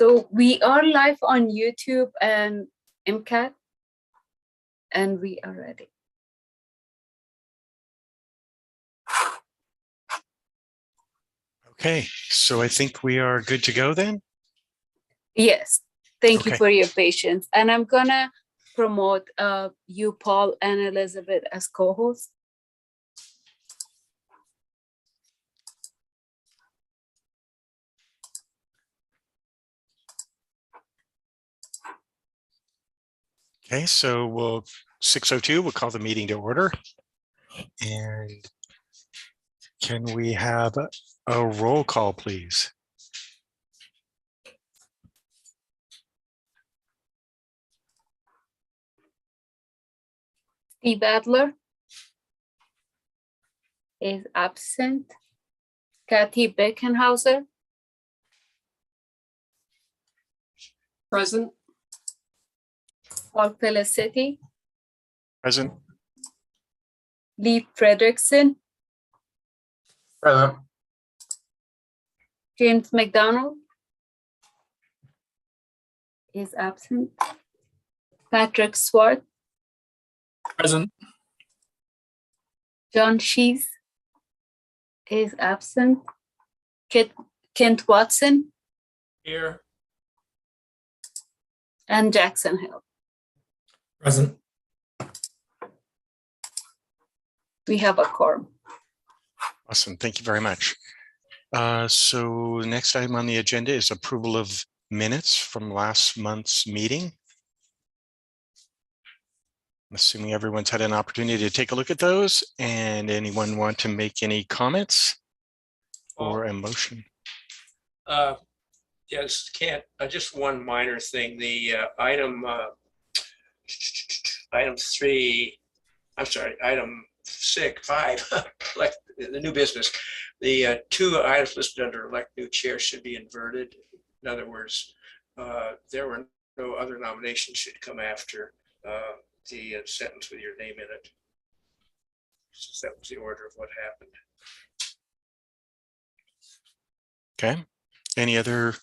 So we are live on YouTube and MCAT, and we are ready. Okay, so I think we are good to go then? Yes, thank you Okay. for your patience. And I'm gonna promote you, Paul, and Elizabeth as co-hosts. Okay, so we'll 6:02, we'll call the meeting to order. And can we have a roll call, please? Steve Adler is absent. Kathy Beckenhauser. Present. Paul Felicity. Present. Lee Frederickson. Present. James McDonald is absent. Patrick Swart. Present. John Shees is absent. Kent Watson Here. and Jackson Hill. Present. We have a quorum. Awesome, thank you very much. So the next item on the agenda is approval of minutes from last month's meeting. I'm assuming everyone's had an opportunity to take a look at those, and anyone want to make any comments or a motion? Yes, can't, just one minor thing, the item 3, I'm sorry, item 5, like the new business, the 2 items listed under elect new chair should be inverted. In other words, there were no other nominations should come after the sentence with your name in it. So that was the order of what happened. Okay, any other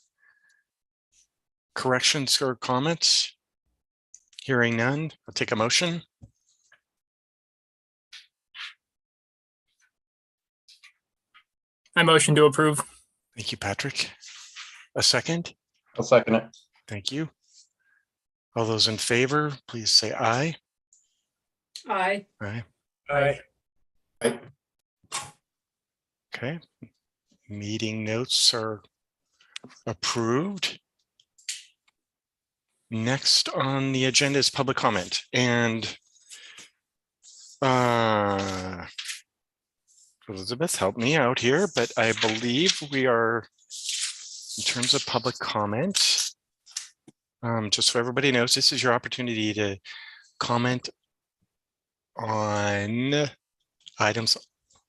corrections or comments? Hearing none, I'll take a motion. I motion to approve. Thank you, Patrick. A second? I'll second it. Thank you. All those in favor, please say aye. Aye. Aye. Aye. Okay. Meeting notes are approved. Next on the agenda is public comment, and Elizabeth, help me out here, but I believe we are, in terms of public comment, just so everybody knows, this is your opportunity to comment on items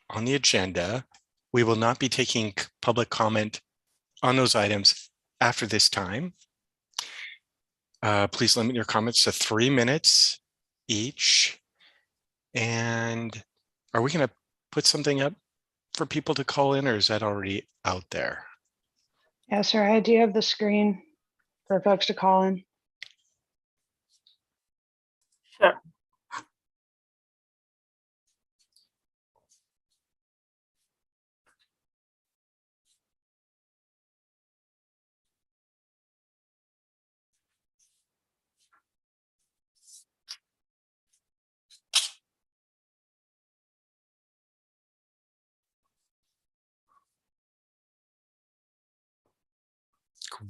on the agenda. We will not be taking public comment on those items after this time. Please limit your comments to 3 minutes each. And are we going to put something up for people to call in, or is that already out there? Yeah, sir, I do have the screen for folks to call in. Sure.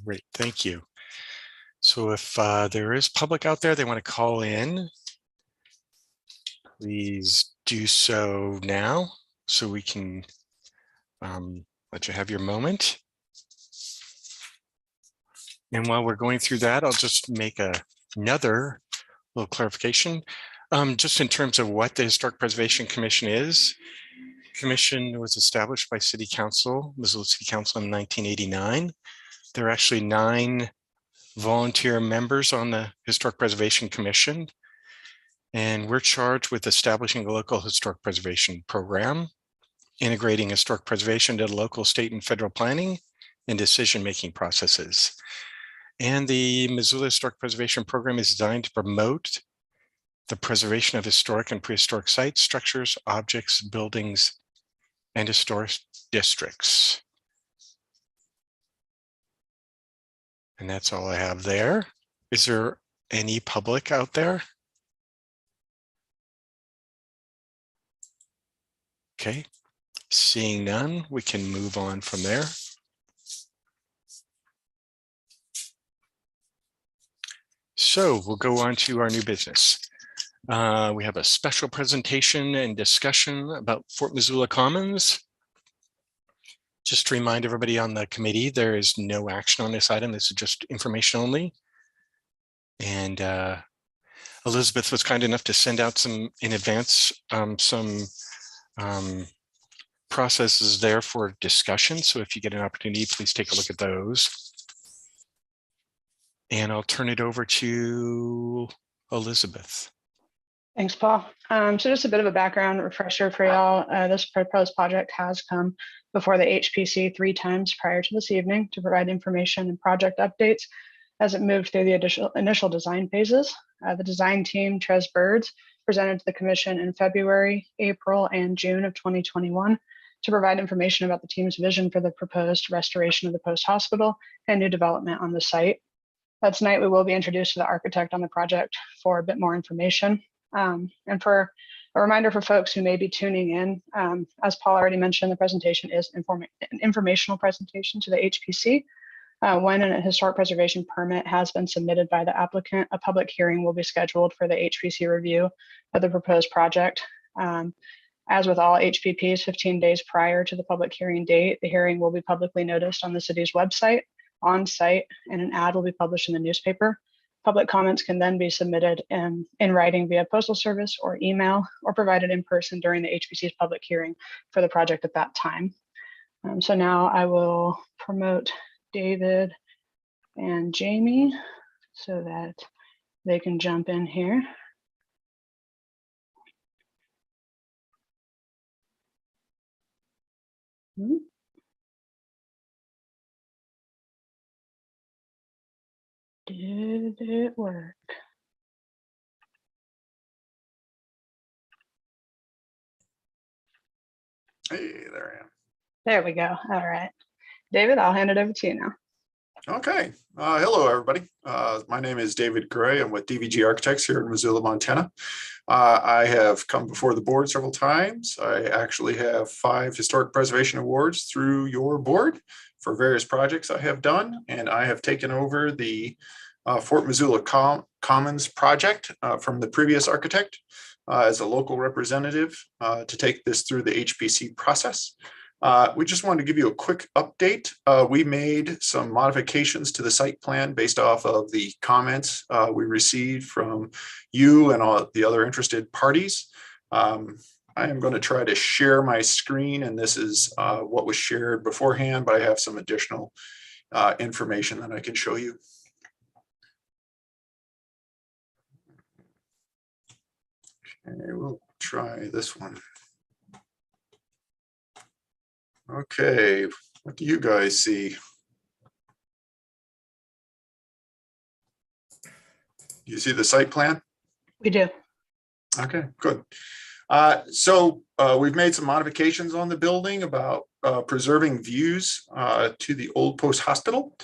Great, thank you. So if there is public out there, they want to call in, please do so now so we can let you have your moment. And while we're going through that, I'll just make another little clarification. Just in terms of what the Historic Preservation Commission is. Commission was established by City Council, Missoula City Council in 1989. There are actually 9 volunteer members on the Historic Preservation Commission. And we're charged with establishing a local historic preservation program, integrating historic preservation to local, state, and federal planning and decision-making processes. And the Missoula Historic Preservation Program is designed to promote the preservation of historic and prehistoric sites, structures, objects, buildings, and historic districts. And that's all I have there. Is there any public out there? Okay, seeing none, we can move on from there. So we'll go on to our new business. We have a special presentation and discussion about Fort Missoula Commons. Just to remind everybody on the committee, there is no action on this item. This is just information only. And Elizabeth was kind enough to send out some in advance, some processes there for discussion. So if you get an opportunity, please take a look at those. And I'll turn it over to Elizabeth. Thanks, Paul. So just a bit of a background refresher for y'all. This proposed project has come before the HPC 3 times prior to this evening to provide information and project updates as it moved through the initial design phases. The design team, Tres Birds, presented to the commission in February, April, and June of 2021 to provide information about the team's vision for the proposed restoration of the post hospital and new development on the site. Tonight, we will be introduced to the architect on the project for a bit more information. And for a reminder for folks who may be tuning in, as Paul already mentioned, the presentation is an informational presentation to the HPC. When a historic preservation permit has been submitted by the applicant, a public hearing will be scheduled for the HPC review of the proposed project. As with all HPPs, 15 days prior to the public hearing date, the hearing will be publicly noticed on the city's website, on site, and an ad will be published in the newspaper. Public comments can then be submitted in writing via postal service or email, or provided in person during the HPC's public hearing for the project at that time. So now I will promote David and Jamie so that they can jump in here. Did it work? Hey, there I am. There we go. All right. David, I'll hand it over to you now. Okay. Hello, everybody. My name is David Gray. I'm with DVG Architects here in Missoula, Montana. I have come before the board several times. I actually have 5 historic preservation awards through your board for various projects I have done, and I have taken over the Fort Missoula Commons project from the previous architect as a local representative to take this through the HPC process. We just wanted to give you a quick update. We made some modifications to the site plan based off of the comments we received from you and all the other interested parties. I am going to try to share my screen, and this is what was shared beforehand, but I have some additional information that I can show you. Okay, we'll try this one. Okay, what do you guys see? You see the site plan? We do. Okay, good. So we've made some modifications on the building about preserving views to the old post hospital.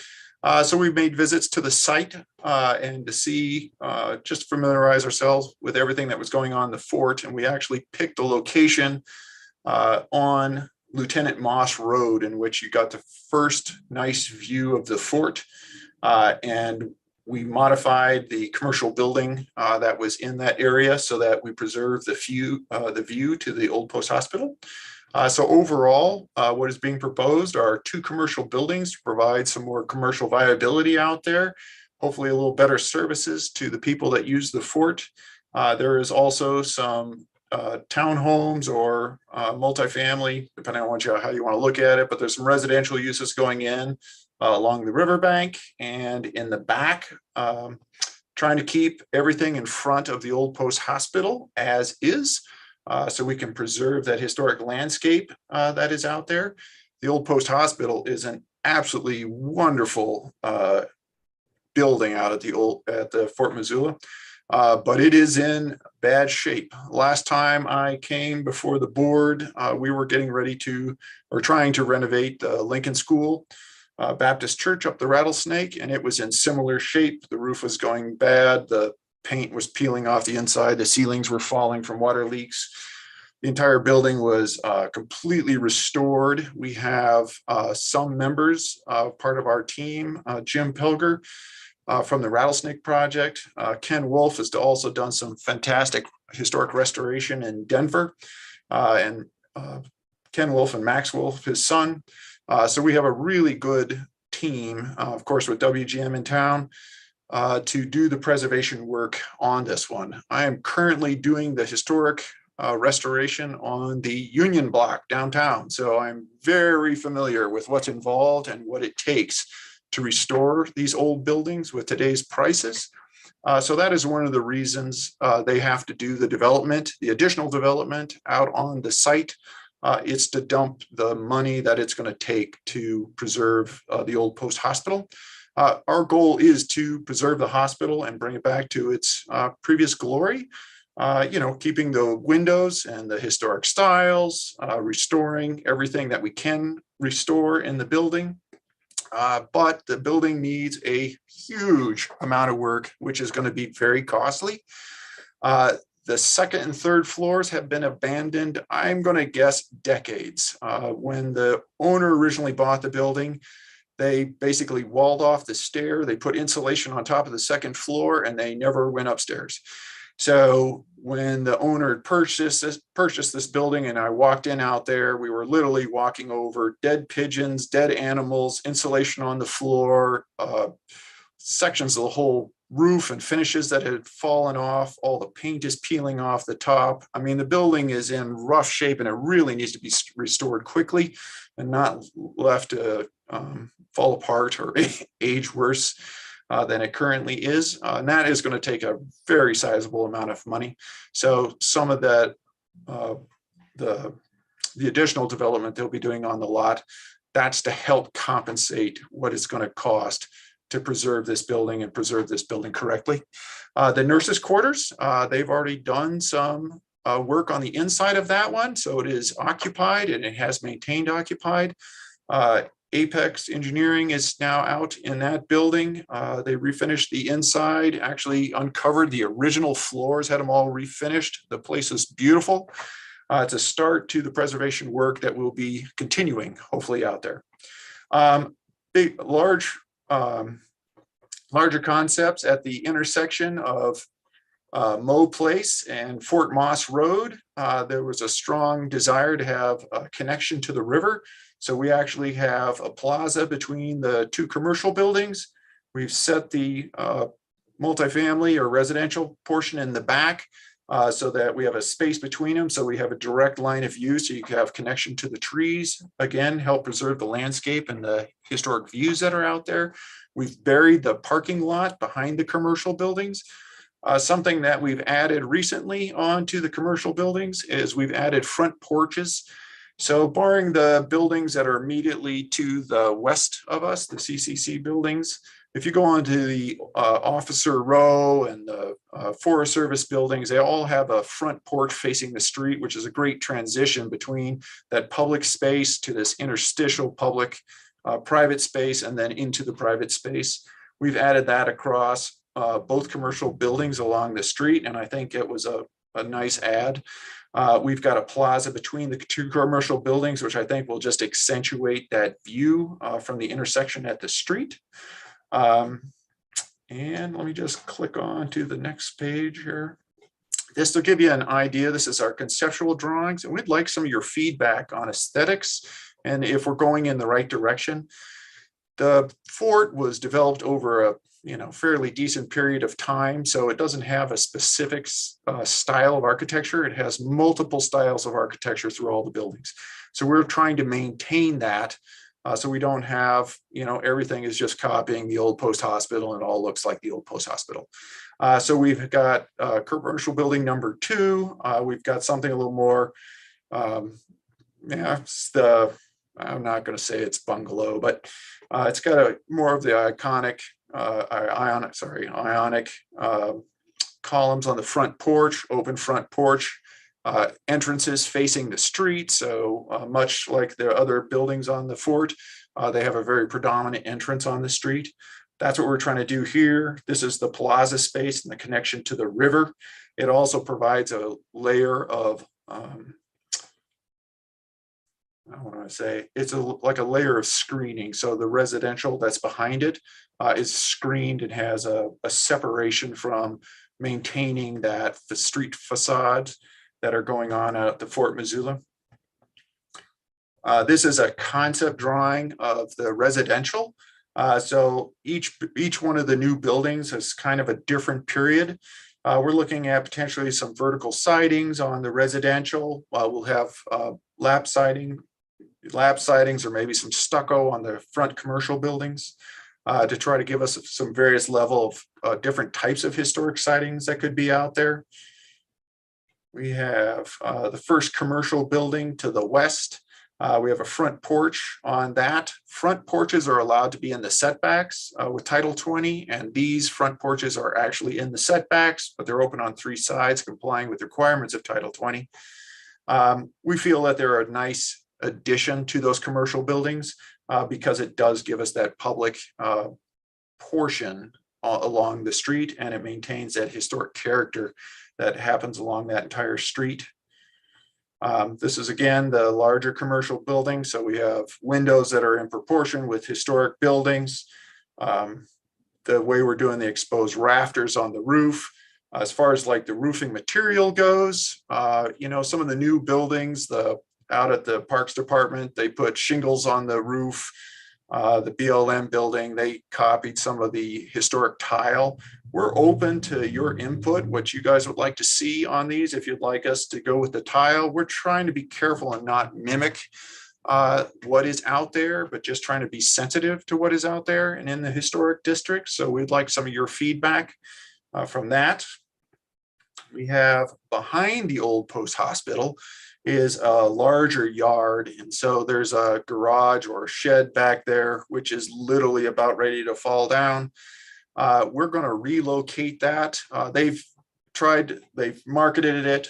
So we've made visits to the site and to see, just familiarize ourselves with everything that was going on in the fort. And we actually picked a location on Lieutenant Moss Road, in which you got the first nice view of the fort. And we modified the commercial building that was in that area so that we preserve the view to the old post hospital. So overall, what is being proposed are 2 commercial buildings to provide some more commercial viability out there, hopefully a little better services to the people that use the fort. There is also some townhomes or multifamily, depending on how you want to look at it, but there's some residential uses going in along the riverbank and in the back, trying to keep everything in front of the old post hospital as is, so we can preserve that historic landscape that is out there. The old post hospital is an absolutely wonderful building out at the Fort Missoula. But it is in bad shape. Last time I came before the board, we were getting ready to, or trying to renovate the Lincoln School Baptist Church up the Rattlesnake, and it was in similar shape. The roof was going bad. The paint was peeling off the inside. The ceilings were falling from water leaks. The entire building was completely restored. We have some members, part of our team, Jim Pilger, from the Rattlesnake Project. Ken Wolf has also done some fantastic historic restoration in Denver. And Ken Wolf and Max Wolf, his son. So we have a really good team, of course, with WGM in town to do the preservation work on this one. I am currently doing the historic restoration on the Union Block downtown. So I'm very familiar with what's involved and what it takes to restore these old buildings with today's prices. So that is one of the reasons they have to do the development, the additional development out on the site. It's to dump the money that it's going to take to preserve the old post hospital. Our goal is to preserve the hospital and bring it back to its previous glory. Keeping the windows and the historic styles, restoring everything that we can restore in the building. But the building needs a huge amount of work, which is going to be very costly. The second and third floors have been abandoned, I'm going to guess decades. When the owner originally bought the building, they basically walled off the stair. They put insulation on top of the second floor and they never went upstairs. So when the owner purchased this building and I walked in out there, we were literally walking over dead pigeons, dead animals, insulation on the floor, sections of the whole roof and finishes that had fallen off. All the paint is peeling off the top. I mean, the building is in rough shape and it really needs to be restored quickly and not left to fall apart or age worse than it currently is. And that is going to take a very sizable amount of money. So some of that, the additional development they'll be doing on the lot, that's to help compensate what it's going to cost to preserve this building and preserve this building correctly. The nurses' quarters, they've already done some work on the inside of that one. So it is occupied and it has maintained occupied. Apex Engineering is now out in that building. They refinished the inside, actually uncovered the original floors, had them all refinished. The place is beautiful. It's a start to the preservation work that will be continuing, hopefully out there. Larger concepts at the intersection of Moe Place and Fort Moss Road. There was a strong desire to have a connection to the river. So we actually have a plaza between the two commercial buildings. We've set the multifamily or residential portion in the back so that we have a space between them. So we have a direct line of view so you can have connection to the trees. Again, help preserve the landscape and the historic views that are out there. We've buried the parking lot behind the commercial buildings. Something that we've added recently onto the commercial buildings is we've added front porches. So barring the buildings that are immediately to the west of us, the CCC buildings, if you go onto the Officer Row and the Forest Service buildings, they all have a front porch facing the street, which is a great transition between that public space to this interstitial public private space and then into the private space. We've added that across both commercial buildings along the street, and I think it was a nice add. We've got a plaza between the two commercial buildings, which I think will just accentuate that view from the intersection at the street. And let me just click on to the next page here. This will give you an idea. This is our conceptual drawings, and we'd like some of your feedback on aesthetics and if we're going in the right direction. The fort was developed over a fairly decent period of time, so it doesn't have a specific style of architecture. It has multiple styles of architecture through all the buildings. So we're trying to maintain that so we don't have, everything is just copying the old post hospital and it all looks like the old post hospital. So we've got commercial building number 2. We've got something a little more, I'm not going to say it's bungalow, but it's got more of the iconic ionic columns on the front porch, open front porch, entrances facing the street. So much like the other buildings on the fort, they have a very predominant entrance on the street. That's what we're trying to do here. This is the plaza space and the connection to the river. It also provides a layer of, I want to say, it's like a layer of screening. So the residential that's behind it is screened and has a separation from maintaining the street facades that are going on at the Fort Missoula. This is a concept drawing of the residential. So each one of the new buildings has kind of a different period. We're looking at potentially some vertical sidings on the residential. We'll have lap sidings or maybe some stucco on the front commercial buildings to try to give us some various level of different types of historic sidings that could be out there. We have the first commercial building to the west. We have a front porch on that. Front porches are allowed to be in the setbacks with Title 20, and these front porches are actually in the setbacks, but they're open on 3 sides, complying with the requirements of Title 20. We feel that they're a nice addition to those commercial buildings because it does give us that public portion along the street, and it maintains that historic character that happens along that entire street. This is again the larger commercial building, so we have windows that are in proportion with historic buildings. The way we're doing the exposed rafters on the roof. As far as like the roofing material goes, some of the new buildings, out at the Parks Department, they put shingles on the roof. The BLM building, they copied some of the historic tile. We're open to your input, what you guys would like to see on these. If you'd like us to go with the tile, we're trying to be careful and not mimic what is out there, but just trying to be sensitive to what is out there and in the historic district. So we'd like some of your feedback from that. We have behind the old post hospital is a larger yard. And so there's a garage or a shed back there, which is literally about ready to fall down. We're going to relocate that. They've marketed it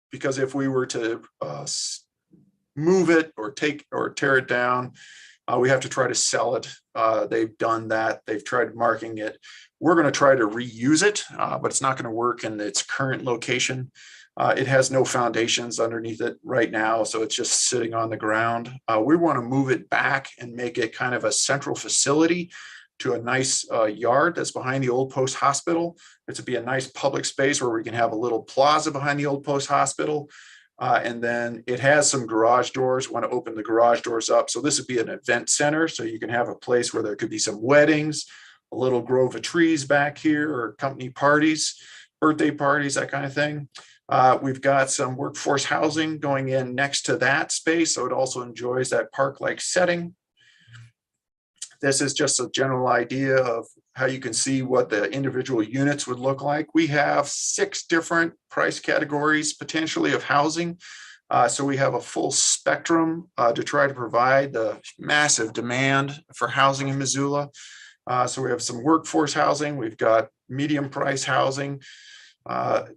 because if we were to move it or tear it down, we have to try to sell it. They've done that. They've tried marking it. We're going to try to reuse it, but it's not going to work in its current location. It has no foundations underneath it right now, so it's just sitting on the ground. We want to move it back and make it kind of a central facility to a nice yard that's behind the old post hospital. It to be a nice public space where we can have a little plaza behind the old post hospital. And then it has some garage doors. Want to open the garage doors up. So this would be an event center. So you can have a place where there could be some weddings, a little grove of trees back here, or company parties, birthday parties, that kind of thing. We've got some workforce housing going in next to that space, so it also enjoys that park-like setting. This is just a general idea of how you can see what the individual units would look like. We have 6 different price categories potentially of housing. So we have a full spectrum to try to provide the massive demand for housing in Missoula. So we have some workforce housing, we've got medium price housing,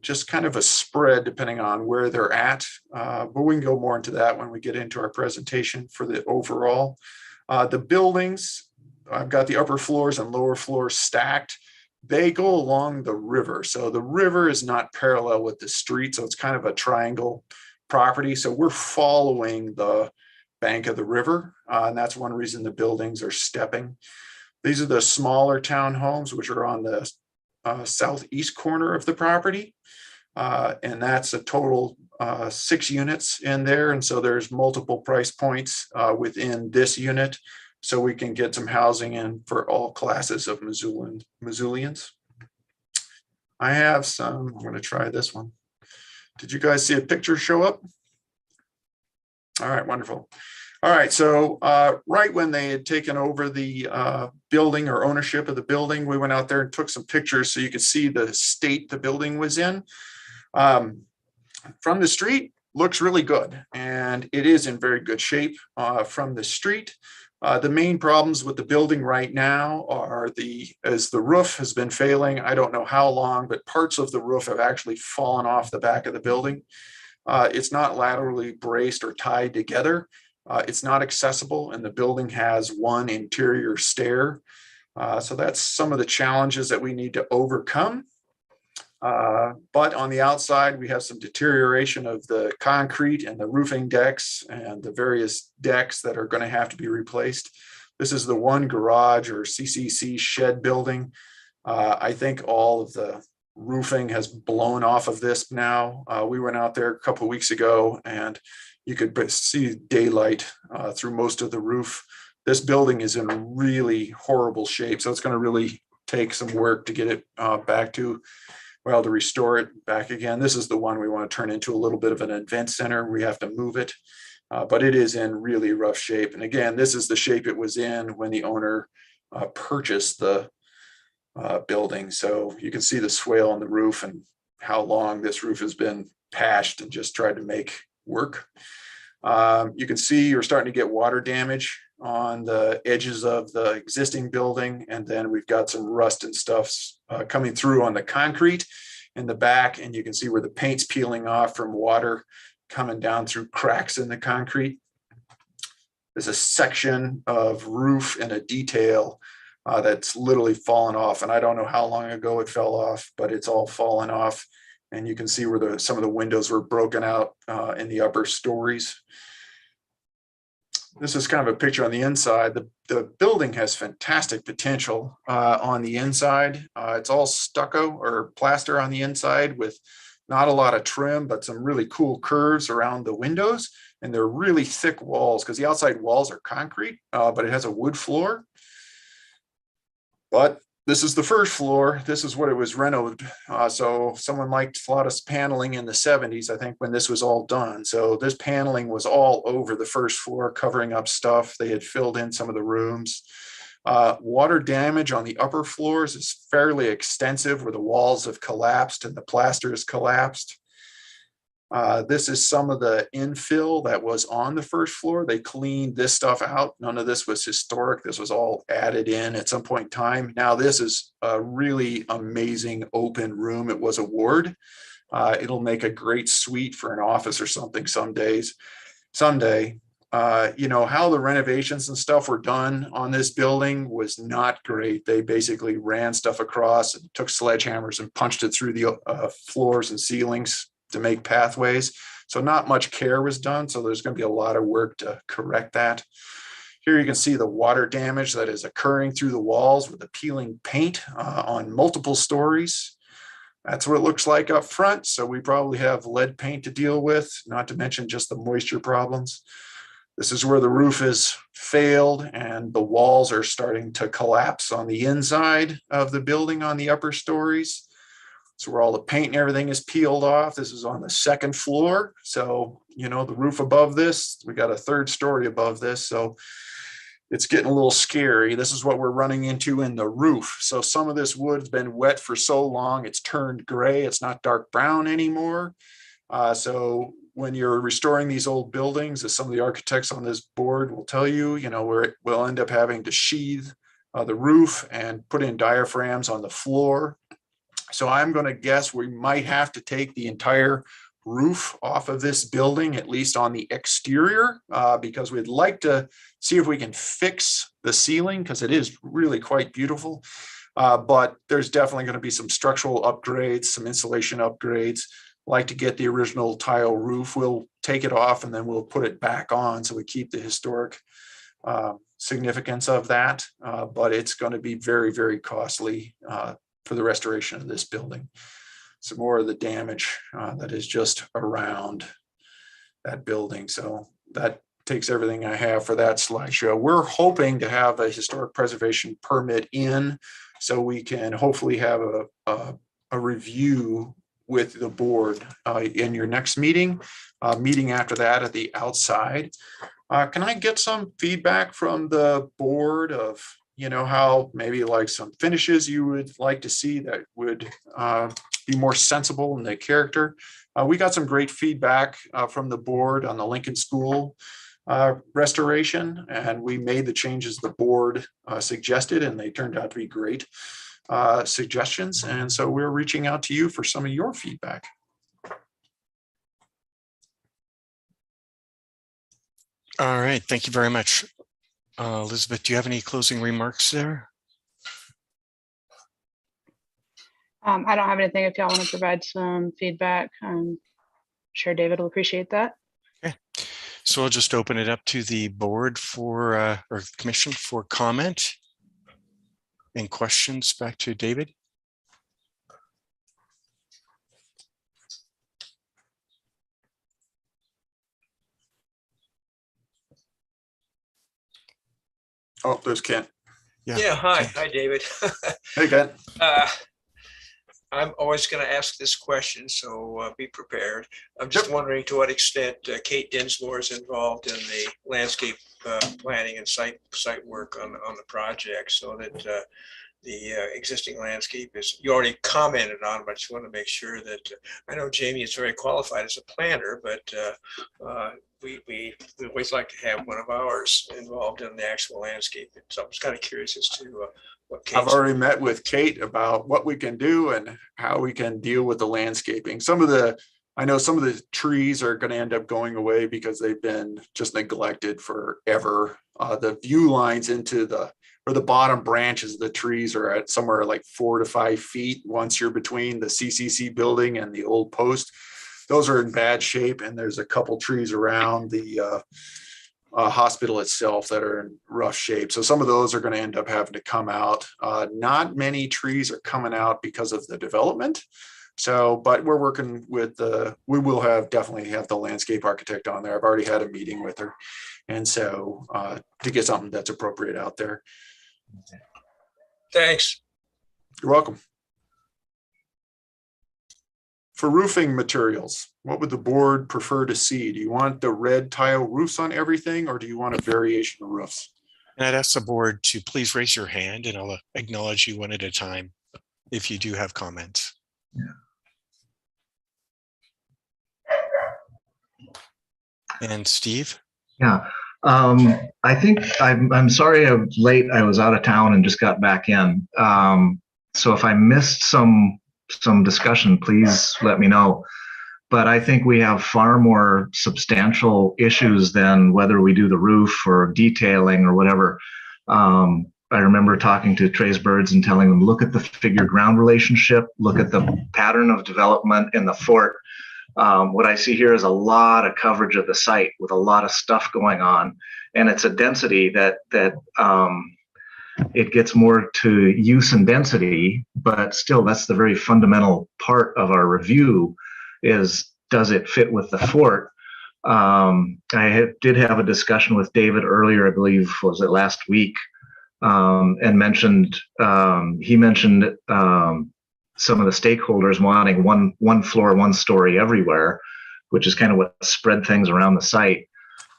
just kind of a spread depending on where they're at. But we can go more into that when we get into our presentation for the overall. The buildings, I've got the upper floors and lower floors stacked. They go along the river. So the river is not parallel with the street. So it's kind of a triangle property. So we're following the bank of the river. And that's one reason the buildings are stepping. These are the smaller townhomes, which are on the southeast corner of the property. And that's a total 6 units in there. And so there's multiple price points within this unit. So we can get some housing in for all classes of Missoulians. I have some, I'm going to try this one. Did you guys see a picture show up? All right, wonderful. All right, so right when they had taken over the building or ownership of the building, we went out there and took some pictures so you could see the state the building was in. From the street, looks really good, and it is in very good shape from the street. The main problems with the building right now are as the roof has been failing. I don't know how long, but parts of the roof have actually fallen off the back of the building. It's not laterally braced or tied together. It's not accessible, and the building has one interior stair. So that's some of the challenges that we need to overcome. But on the outside, we have some deterioration of the concrete and the roofing decks and the various decks that are going to have to be replaced. This is the one garage or CCC shed building. I think all of the roofing has blown off of this now. We went out there a couple of weeks ago and you could see daylight through most of the roof. This building is in really horrible shape, so it's going to really take some work to get it back to, well, to restore it back again. This is the one we want to turn into a little bit of an event center. We have to move it, but it is in really rough shape. And again, this is the shape it was in when the owner purchased the building. So you can see the swale on the roof and how long this roof has been patched and just tried to make work. You can see you're starting to get water damage on the edges of the existing building. And then we've got some rust and stuff coming through on the concrete in the back. And you can see where the paint's peeling off from water coming down through cracks in the concrete. There's a section of roof and a detail that's literally fallen off. And I don't know how long ago it fell off, but it's all fallen off. And you can see where some of the windows were broken out in the upper stories. This is kind of a picture on the inside. The building has fantastic potential on the inside. It's all stucco or plaster on the inside with not a lot of trim, but some really cool curves around the windows. And they're really thick walls because the outside walls are concrete, but it has a wood floor. But this is the first floor. This is what it was renovated. So someone liked a lot of paneling in the 70s, I think, when this was all done. So this paneling was all over the first floor, covering up stuff. They had filled in some of the rooms. Water damage on the upper floors is fairly extensive, where the walls have collapsed and the plaster has collapsed. This is some of the infill that was on the first floor. They cleaned this stuff out. None of this was historic. This was all added in at some point in time. Now this is a really amazing open room. It was a ward. It'll make a great suite for an office or something someday. You know, how the renovations and stuff were done on this building was not great. They basically ran stuff across and took sledgehammers and punched it through the floors and ceilings to make pathways. So not much care was done. So there's going to be a lot of work to correct that. Here you can see the water damage that is occurring through the walls with the peeling paint on multiple stories. That's what it looks like up front. So we probably have lead paint to deal with, not to mention just the moisture problems. This is where the roof is failed and the walls are starting to collapse on the inside of the building on the upper stories. So where all the paint and everything is peeled off. This is on the second floor. So, you know, the roof above this, we got a third story above this. So it's getting a little scary. This is what we're running into in the roof. So some of this wood's been wet for so long, it's turned gray. It's not dark brown anymore. So when you're restoring these old buildings, as some of the architects on this board will tell you, you know, where we'll end up having to sheathe the roof and put in diaphragms on the floor. So I'm going to guess we might have to take the entire roof off of this building, at least on the exterior, because we'd like to see if we can fix the ceiling, because it is really quite beautiful. But there's definitely going to be some structural upgrades, some insulation upgrades. Like to get the original tile roof. We'll take it off and then we'll put it back on, so we keep the historic significance of that. But it's going to be very, very costly for the restoration of this building. Some more of the damage that is just around that building. So that takes everything I have for that slideshow. We're hoping to have a historic preservation permit in, so we can hopefully have a review with the board in your next meeting after that at the outside. Can I get some feedback from the board of, you know, how maybe like some finishes you would like to see that would be more sensible in the character? We got some great feedback from the board on the Lincoln School restoration, and we made the changes the board suggested, and they turned out to be great suggestions. And so we're reaching out to you for some of your feedback. All right, thank you very much. Elizabeth, do you have any closing remarks there? I don't have anything. If y'all want to provide some feedback, I'm sure David will appreciate that. Okay, so I'll just open it up to the board for, or commission for comment and questions. Back to David. Oh, there's Kent. Yeah, hi, David. Hey, Kent. I'm always going to ask this question, so be prepared. I'm just wondering to what extent Kate Dinsmore is involved in the landscape planning and site work on the project, so that the existing landscape is, you already commented on, but I just want to make sure that, I know Jamie is very qualified as a planner, but we always like to have one of ours involved in the actual landscape. So I was kind of curious as to what Kate's. I've already met with Kate about what we can do and how we can deal with the landscaping. I know some of the trees are going to end up going away because they've been just neglected forever. The view lines into the bottom branches of the trees are at somewhere like 4 to 5 feet once you're between the CCC building and the old post. Those are in bad shape, and there's a couple trees around the hospital itself that are in rough shape. So some of those are going to end up having to come out. Not many trees are coming out because of the development. So, but we're working with we will definitely have the landscape architect on there. I've already had a meeting with her. And so to get something that's appropriate out there. Thanks. You're welcome. For roofing materials, what would the board prefer to see? Do you want the red tile roofs on everything, or do you want a variation of roofs? And I'd ask the board to please raise your hand, and I'll acknowledge you one at a time if you do have comments. Yeah. And Steve? Yeah, I think I'm sorry I'm late. I was out of town and just got back in. So if I missed some discussion, please let me know. But I think we have far more substantial issues than whether we do the roof or detailing or whatever. I remember talking to Trey's Birds and telling them, look at the figure ground relationship, look at the pattern of development in the fort. What I see here is a lot of coverage of the site with a lot of stuff going on, and it's a density that it gets more to use and density, but still that's the very fundamental part of our review is, does it fit with the fort? Did have a discussion with David earlier, I believe, was it last week, and he mentioned some of the stakeholders wanting one floor, one story everywhere, which is kind of what spread things around the site.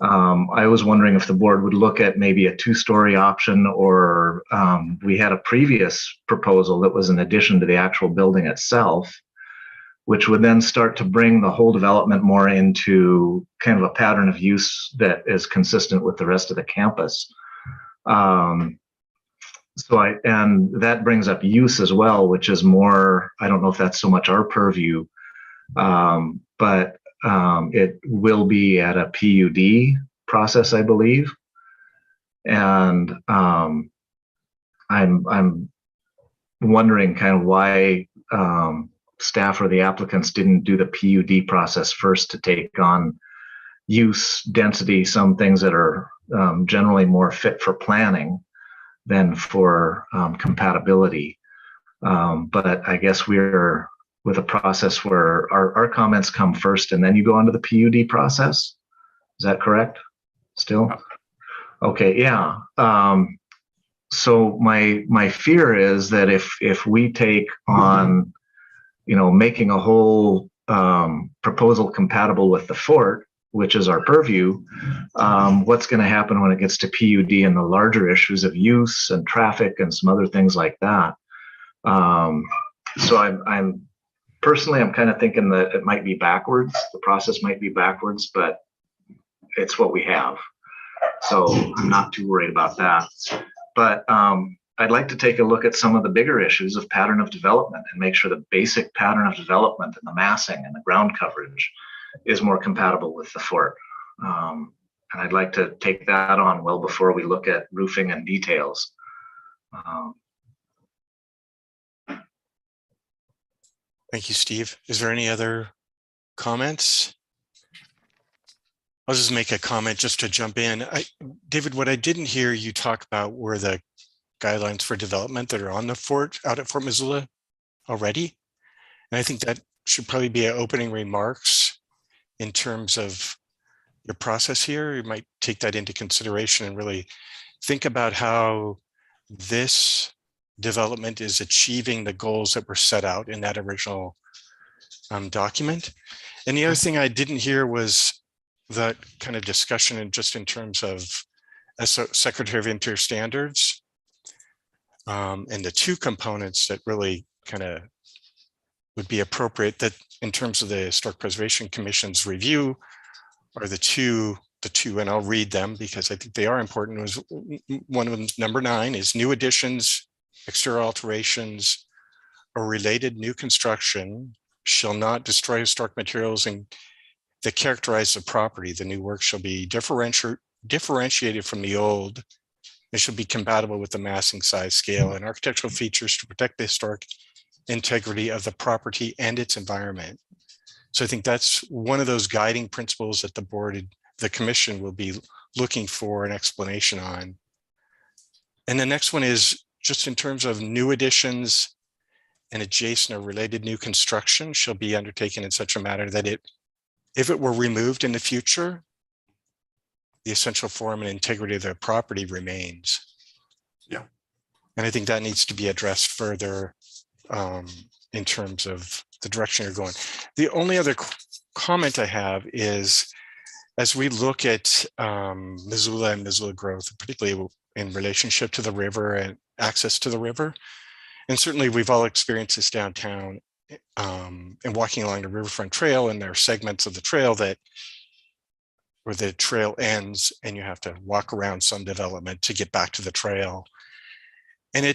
I was wondering if the board would look at maybe a 2-story option, or we had a previous proposal that was in addition to the actual building itself, which would then start to bring the whole development more into kind of a pattern of use that is consistent with the rest of the campus. And that brings up use as well, which is more, I don't know if that's so much our purview, but it will be at a PUD process, I believe. And I'm wondering kind of why staff or the applicants didn't do the PUD process first to take on use, density, some things that are generally more fit for planning than for compatibility. But I guess we're with a process where our comments come first and then you go on to the PUD process. Is that correct? Still? Okay, yeah. So my fear is that if we take on, making a whole proposal compatible with the fort, which is our purview, what's going to happen when it gets to PUD and the larger issues of use and traffic and some other things like that. So I'm personally, I'm kind of thinking that it might be backwards. The process might be backwards, but it's what we have. So I'm not too worried about that. But I'd like to take a look at some of the bigger issues of pattern of development and make sure the basic pattern of development and the massing and the ground coverage is more compatible with the fort. And I'd like to take that on well before we look at roofing and details. Thank you, Steve. Is there any other comments? I'll just make a comment just to jump in. David, what I didn't hear you talk about were the guidelines for development that are on the fort out at Fort Missoula already. And I think that should probably be an opening remarks in terms of your process here. You might take that into consideration and really think about how this development is achieving the goals that were set out in that original document. And the other thing I didn't hear was that kind of discussion and just in terms of Secretary of Interior standards and the two components that really kind of would be appropriate that in terms of the Historic Preservation Commission's review are the two, and I'll read them because I think they are important. Was one of them, number 9, is new additions, exterior alterations, or related new construction shall not destroy historic materials and that characterize the property. The new work shall be differentiated from the old. It should be compatible with the massing, size, scale, and architectural features to protect the historic integrity of the property and its environment. So I think that's one of those guiding principles that the commission will be looking for an explanation on. And the next one is just in terms of new additions and adjacent or related new construction shall be undertaken in such a manner that if it were removed in the future, the essential form and integrity of the property remains. Yeah. And I think that needs to be addressed further in terms of the direction you're going. The only other comment I have is, as we look at Missoula and Missoula growth, particularly in relationship to the river and access to the river, and certainly we've all experienced this downtown and walking along the riverfront trail, and there are segments of the trail where the trail ends and you have to walk around some development to get back to the trail. And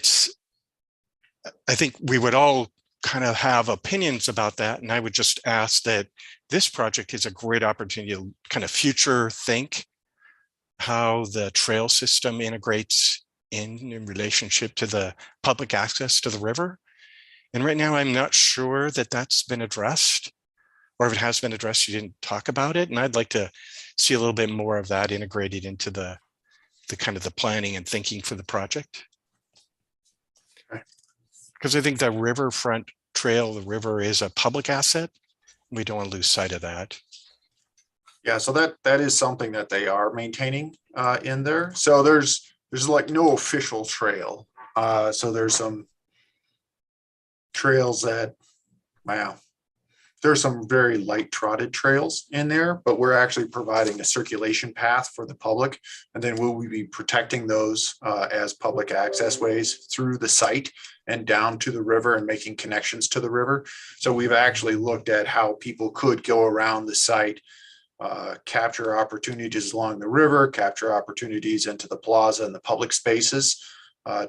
I think we would all kind of have opinions about that. And I would just ask that this project is a great opportunity to kind of future think how the trail system integrates in relationship to the public access to the river. And right now, I'm not sure that that's been addressed, or if it has been addressed, you didn't talk about it. And I'd like to see a little bit more of that integrated into the kind of the planning and thinking for the project. Because I think the riverfront trail, the river is a public asset. We don't want to lose sight of that. Yeah, so that is something that they are maintaining in there. So there's like no official trail. So there's some trails that, wow, there's some very light trotted trails in there, but we're actually providing a circulation path for the public. And then we'll be protecting those as public access ways through the site and down to the river and making connections to the river. So we've actually looked at how people could go around the site, capture opportunities along the river, capture opportunities into the plaza and the public spaces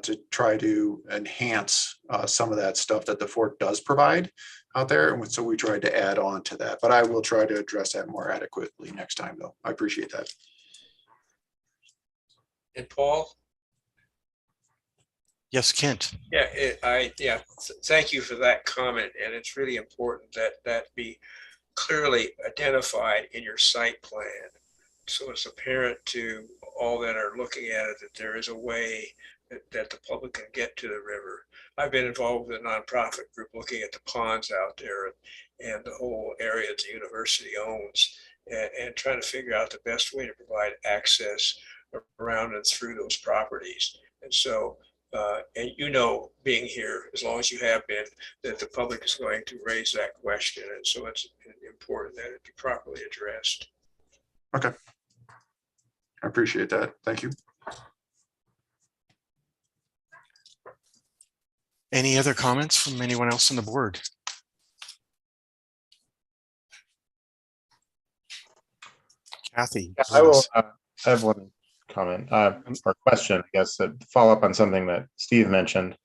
to try to enhance some of that stuff that the fort does provide out there. And so we tried to add on to that, but I will try to address that more adequately next time though. I appreciate that. And Paul? Yes, Kent. Yeah, thank you for that comment. And it's really important that be clearly identified in your site plan. So it's apparent to all that are looking at it that there is a way that the public can get to the river. I've been involved with a nonprofit group looking at the ponds out there and the whole area that the university owns and trying to figure out the best way to provide access around and through those properties. And so, and being here as long as you have been, that the public is going to raise that question. And so it's important that it be properly addressed. Okay. I appreciate that. Thank you. Any other comments from anyone else on the board? Kathy. I will. I have one comment or question, I guess, that follow up on something that Steve mentioned.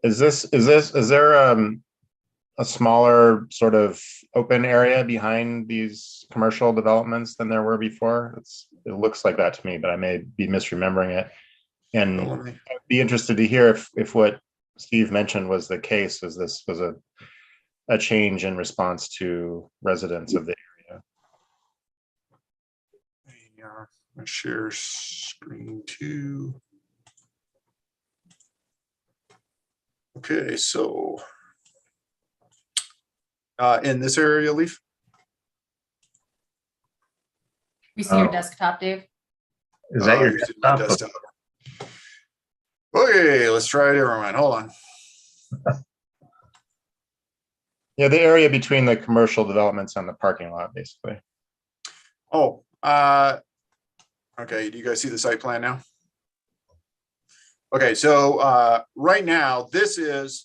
Is there a smaller sort of open area behind these commercial developments than there were before? It looks like that to me, but I may be misremembering it. And I'd be interested to hear if what Steve mentioned was the case, as this was a change in response to residents of the area. I share screen too. Okay, so in this area, Leaf. We see your desktop, Dave. Is that your using my desktop? Okay, let's try it, everyone. Hold on. Yeah, the area between the commercial developments and the parking lot, basically. Oh, okay. Do you guys see the site plan now? Okay, so right now, this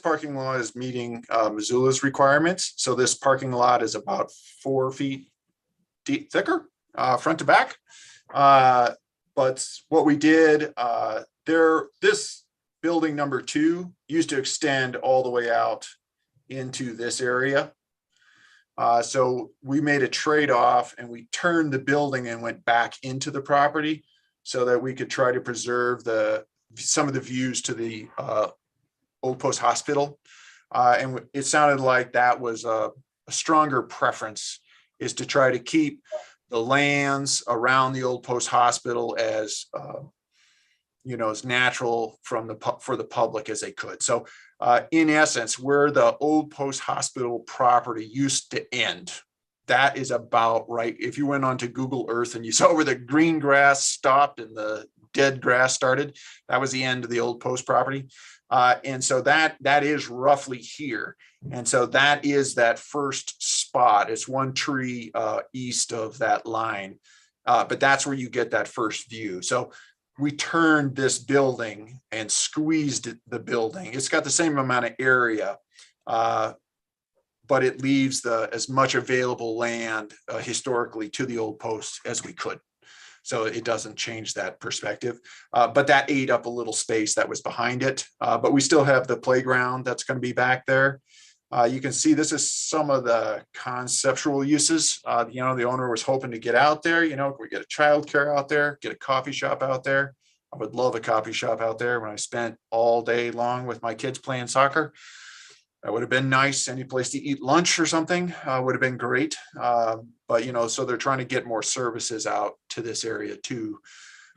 parking lot is meeting Missoula's requirements. So this parking lot is about 4 feet deep, thicker, front to back. But what we did this building number 2 used to extend all the way out into this area. So we made a trade-off and we turned the building and went back into the property so that we could try to preserve some of the views to the Old Post Hospital. And it sounded like that was a stronger preference, is to try to keep the lands around the Old Post Hospital as as natural for the public as they could. So in essence, where the Old Post Hospital property used to end, that is about right. If you went onto Google Earth and you saw where the green grass stopped and the dead grass started, that was the end of the Old Post property. And so that is roughly here. And so that is that first spot. It's one tree east of that line, but that's where you get that first view. So we turned this building and squeezed the building. It's got the same amount of area, but it leaves as much available land historically to the Old Post as we could. So it doesn't change that perspective, but that ate up a little space that was behind it. But we still have the playground that's going to be back there. You can see this is some of the conceptual uses. The owner was hoping to get out there, we get a childcare out there, get a coffee shop out there. I would love a coffee shop out there when I spent all day long with my kids playing soccer. That would have been nice. Any place to eat lunch or something would have been great. But, so they're trying to get more services out to this area too.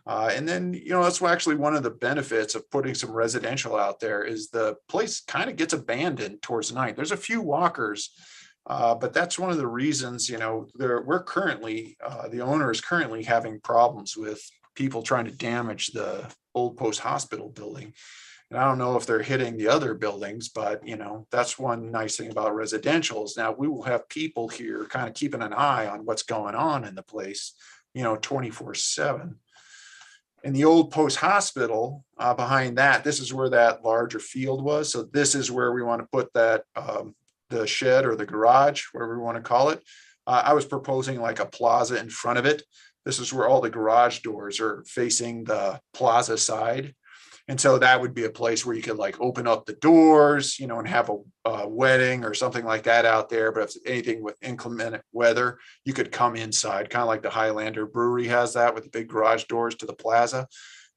And then, that's actually one of the benefits of putting some residential out there is the place kind of gets abandoned towards night. There's a few walkers, but that's one of the reasons, we're currently, the owner is currently having problems with people trying to damage the Old Post Hospital building. And I don't know if they're hitting the other buildings, but that's one nice thing about residentials. Now we will have people here kind of keeping an eye on what's going on in the place, 24/7. In the Old Post Hospital, behind that, this is where that larger field was. So this is where we want to put that, the shed or the garage, whatever we want to call it. I was proposing like a plaza in front of it. This is where all the garage doors are facing the plaza side. And so that would be a place where you could like open up the doors, and have a wedding or something like that out there. But if anything with inclement weather, you could come inside, kind of like the Highlander Brewery has that with the big garage doors to the plaza.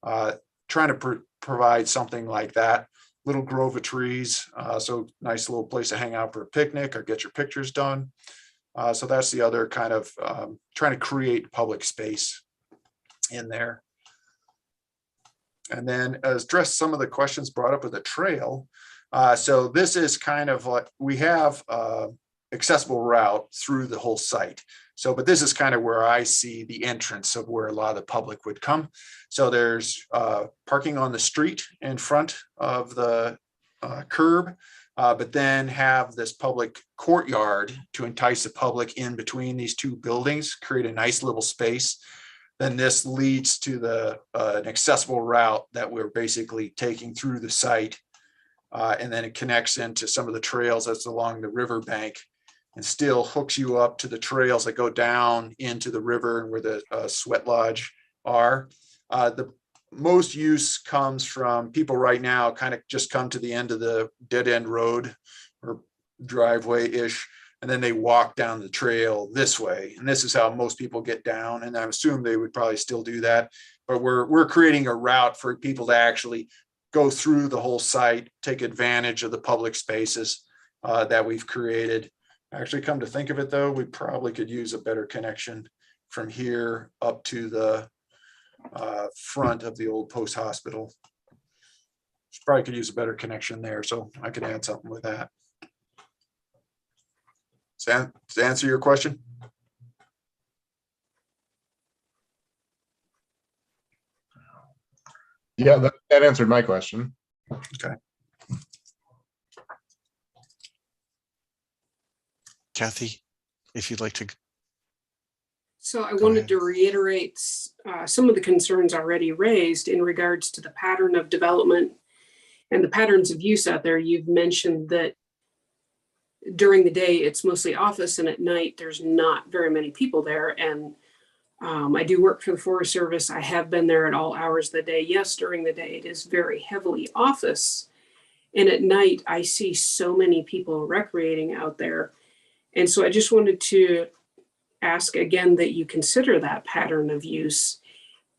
Trying to provide something like that, little grove of trees. So nice little place to hang out for a picnic or get your pictures done. So that's the other kind of trying to create public space in there. And then address some of the questions brought up with the trail. So this is kind of like we have accessible route through the whole site. So, but this is kind of where I see the entrance of where a lot of the public would come. So there's parking on the street in front of the curb, but then have this public courtyard to entice the public in between these two buildings, create a nice little space. Then this leads to an accessible route that we're basically taking through the site. And then it connects into some of the trails that's along the riverbank and still hooks you up to the trails that go down into the river and where the sweat lodge are. The most use comes from people right now kind of just come to the end of the dead end road or driveway-ish, and then they walk down the trail this way. And this is how most people get down. And I assume they would probably still do that. But we're creating a route for people to actually go through the whole site, take advantage of the public spaces that we've created. Actually, come to think of it though, we probably could use a better connection from here up to the front of the old post hospital. Probably could use a better connection there, so I could add something with that. Sam, to answer your question? Yeah, that answered my question. Okay. Kathy, if you'd like to. So I Go wanted ahead. to reiterate some of the concerns already raised in regards to the pattern of development and the patterns of use out there. You've mentioned that during the day, it's mostly office, and at night, there's not very many people there. And I do work for the Forest Service. I have been there at all hours of the day. Yes, during the day, it is very heavily office. And at night, I see so many people recreating out there. And so I just wanted to ask again that you consider that pattern of use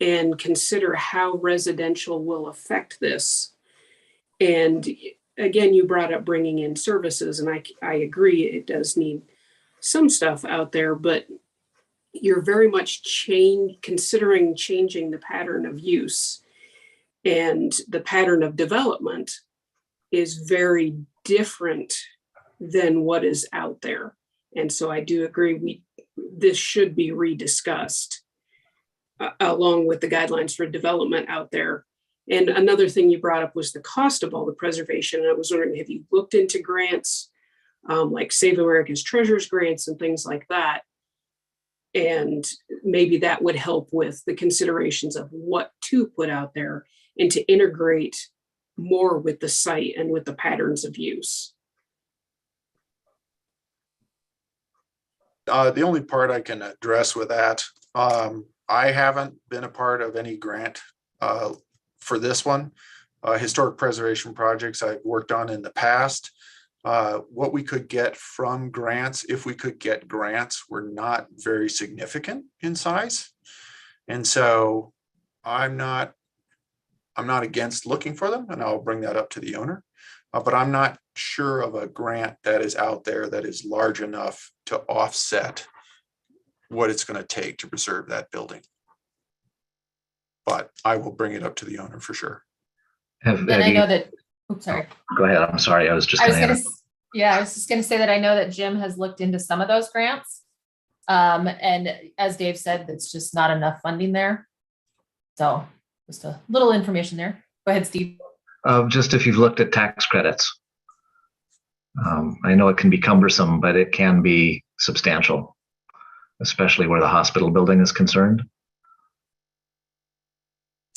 and consider how residential will affect this. And again, you brought up bringing in services, and I agree it does need some stuff out there, but you're very much considering changing the pattern of use, and the pattern of development is very different than what is out there. And so I do agree this should be rediscussed along with the guidelines for development out there. And another thing you brought up was the cost of all the preservation. And I was wondering, have you looked into grants like Save America's Treasures grants and things like that? And maybe that would help with the considerations of what to put out there and to integrate more with the site and with the patterns of use. The only part I can address with that, I haven't been a part of any grant for this one. Historic preservation projects I've worked on in the past. What we could get from grants, if we could get grants, were not very significant in size. And so I'm not against looking for them, and I'll bring that up to the owner. But I'm not sure of a grant that is out there that is large enough to offset what it's going to take to preserve that building. But I will bring it up to the owner for sure. And I know that, oops, sorry. Go ahead. I'm sorry. I was just I was gonna gonna, yeah, I was just gonna say that I know that Jim has looked into some of those grants. And as Dave said, it's just not enough funding there. So just a little information there. Go ahead, Steve. just if you've looked at tax credits. I know it can be cumbersome, but it can be substantial, especially where the hospital building is concerned.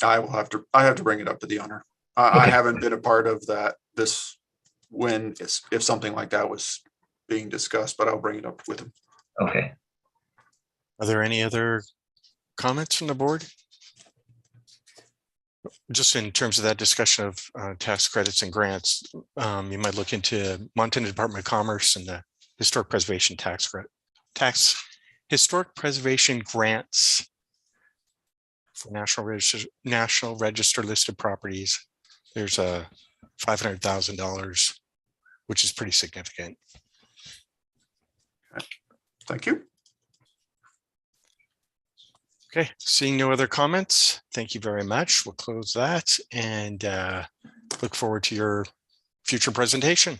I have to bring it up to the owner. I Okay. haven't been a part of that if something like that was being discussed, but I'll bring it up with him. Okay. Are there any other comments from the board? Just in terms of that discussion of tax credits and grants, you might look into Montana Department of Commerce and the historic preservation historic preservation grants for National Register listed properties. There's a $500,000, which is pretty significant. Thank you. Okay, seeing no other comments, thank you very much. We'll close that and look forward to your future presentation.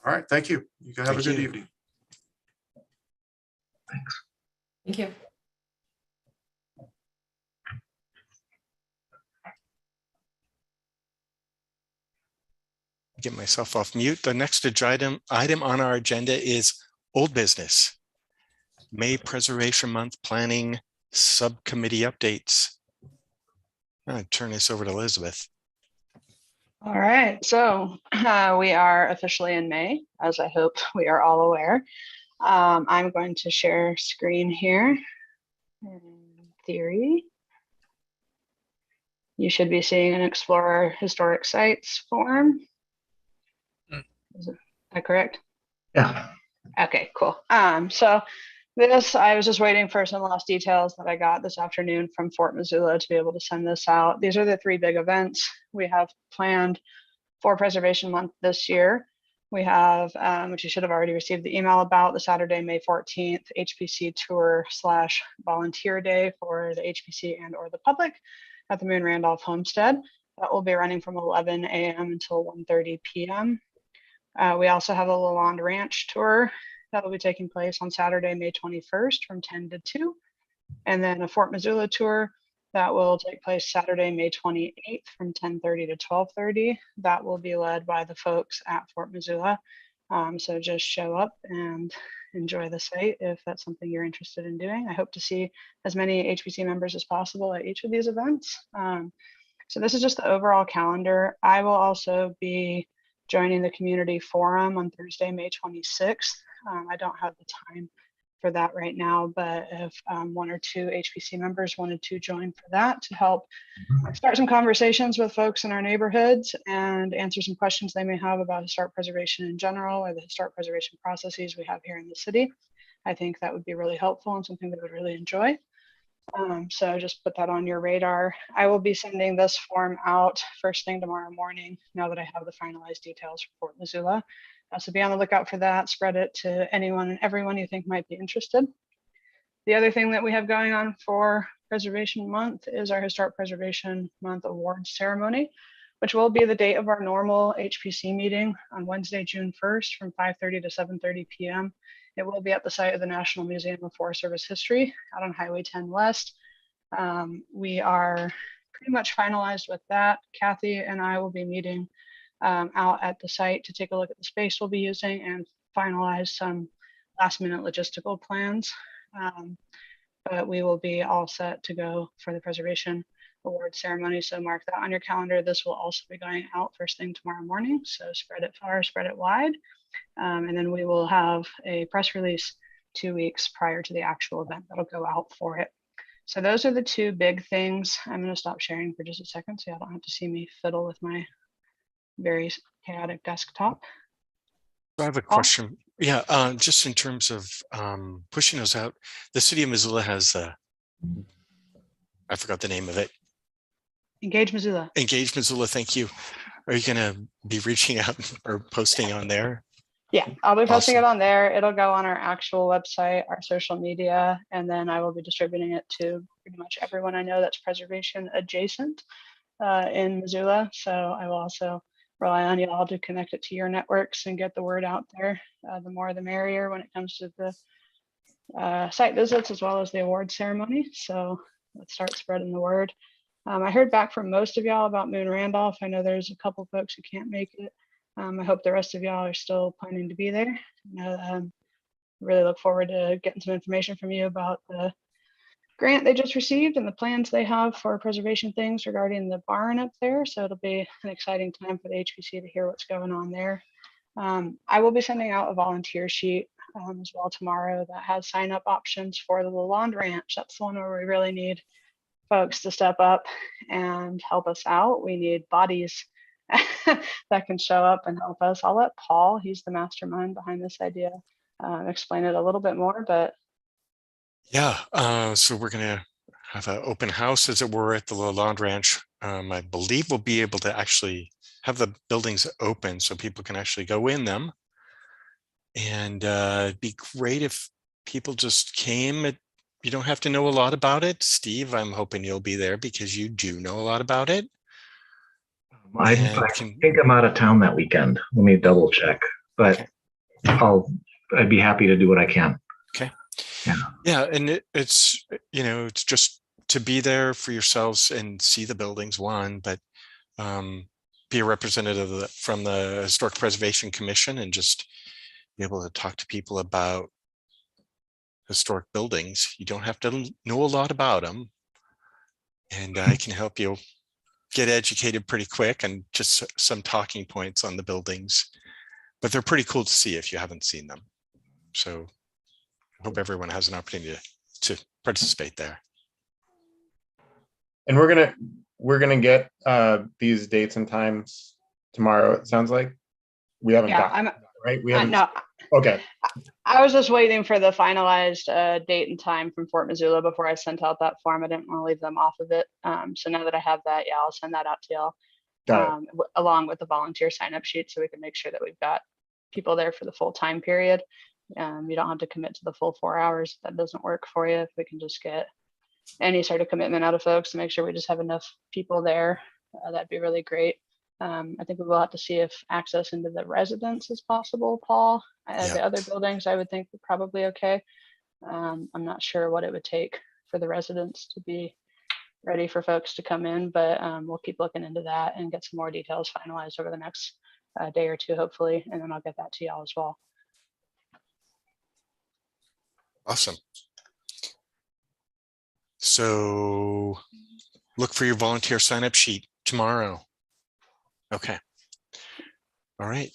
All right, thank you. You can have a Thank good you. evening. Thanks. Thank you. Get myself off mute. The next item on our agenda is old business. May Preservation Month Planning Subcommittee updates. I'll turn this over to Elizabeth. All right, so we are officially in May, as I hope we are all aware. I'm going to share screen here. In theory, you should be seeing an Explore Historic Sites form. Is that correct? Yeah. Okay, cool. So this, I was just waiting for some last details that I got this afternoon from Fort Missoula to be able to send this out. These are the 3 big events we have planned for Preservation Month this year. We have, which you should have already received the email about, the Saturday, May 14th, HPC tour / volunteer day for the HPC and or the public at the Moon Randolph Homestead. That will be running from 11 a.m. until 1:30 p.m. We also have a Lalonde Ranch tour that will be taking place on Saturday, May 21st from 10 to 2. And then a Fort Missoula tour that will take place Saturday, May 28th from 10:30 to 12:30. That will be led by the folks at Fort Missoula. So just show up and enjoy the site if that's something you're interested in doing. I hope to see as many HPC members as possible at each of these events. So this is just the overall calendar. I will also be joining the community forum on Thursday, May 26th. I don't have the time for that right now, but if 1 or 2 HPC members wanted to join for that to help start some conversations with folks in our neighborhoods and answer some questions they may have about historic preservation in general or the historic preservation processes we have here in the city, I think that would be really helpful and something they would really enjoy. So just put that on your radar. I will be sending this form out first thing tomorrow morning now that I have the finalized details for Fort Missoula. So be on the lookout for that. Spread it to anyone and everyone you think might be interested. The other thing that we have going on for Preservation Month is our Historic Preservation Month Awards ceremony, which will be the date of our normal HPC meeting on Wednesday, June 1st from 5:30 to 7:30 p.m. It will be at the site of the National Museum of Forest Service History out on Highway 10 West. We are pretty much finalized with that. Kathy and I will be meeting out at the site to take a look at the space we'll be using and finalize some last minute logistical plans. But we will be all set to go for the Preservation Award ceremony. So mark that on your calendar. This will also be going out first thing tomorrow morning. So spread it far, spread it wide. And then we will have a press release 2 weeks prior to the actual event that'll go out for it. So those are the 2 big things. I'm going to stop sharing for just a second so y'all don't have to see me fiddle with my very chaotic desktop. I have a question. Yeah, just in terms of pushing those out, the city of Missoula has, I forgot the name of it. Engage Missoula. Engage Missoula, thank you. Are you going to be reaching out or posting on there? Yeah, I'll be posting Awesome. it on there. It'll go on our actual website, our social media, and then I will be distributing it to pretty much everyone I know that's preservation adjacent in Missoula. So I will also rely on you all to connect it to your networks and get the word out there. The more the merrier when it comes to the site visits as well as the award ceremony. So let's start spreading the word. I heard back from most of y'all about Moon Randolph. I know there's a couple folks who can't make it. I hope the rest of y'all are still planning to be there. Really look forward to getting some information from you about the grant they just received and the plans they have for preservation things regarding the barn up there. So it'll be an exciting time for the HPC to hear what's going on there. I will be sending out a volunteer sheet as well tomorrow that has sign up options for the Lalonde Ranch. That's the one where we really need folks to step up and help us out. We need bodies that can show up and help us. I'll let Paul, he's the mastermind behind this idea, explain it a little bit more, but Yeah, so we're going to have an open house, as it were, at the Lalonde Ranch. I believe we'll be able to actually have the buildings open so people can actually go in them. And it'd be great if people just came. You don't have to know a lot about it. Steve, I'm hoping you'll be there because you do know a lot about it. I think I'm out of town that weekend. Let me double check, but okay. I'd be happy to do what I can. Okay. Yeah. Yeah, and it's it's just to be there for yourselves and see the buildings, one, but be a representative from the Historic Preservation Commission and just be able to talk to people about historic buildings. You don't have to know a lot about them, and I can help you get educated pretty quick and just some talking points on the buildings, but they're pretty cool to see if you haven't seen them. So hope everyone has an opportunity to participate there. And we're gonna get these dates and times tomorrow, it sounds like. We haven't Yeah, got, right? We I haven't, no, okay, I was just waiting for the finalized date and time from Fort Missoula before I sent out that form. I didn't want to leave them off of it. So now that I have that, yeah, I'll send that out to y'all got it. along with the volunteer sign up sheet so we can make sure that we've got people there for the full time period. You don't have to commit to the full 4 hours. If that doesn't work for you, if we can just get any sort of commitment out of folks to make sure we just have enough people there, that'd be really great. I think we will have to see if access into the residence is possible, Paul. Yeah. The other buildings I would think were probably okay. I'm not sure what it would take for the residents to be ready for folks to come in, but we'll keep looking into that and get some more details finalized over the next day or two, hopefully, and then I'll get that to y'all as well. Awesome. So look for your volunteer sign up sheet tomorrow. Okay. All right.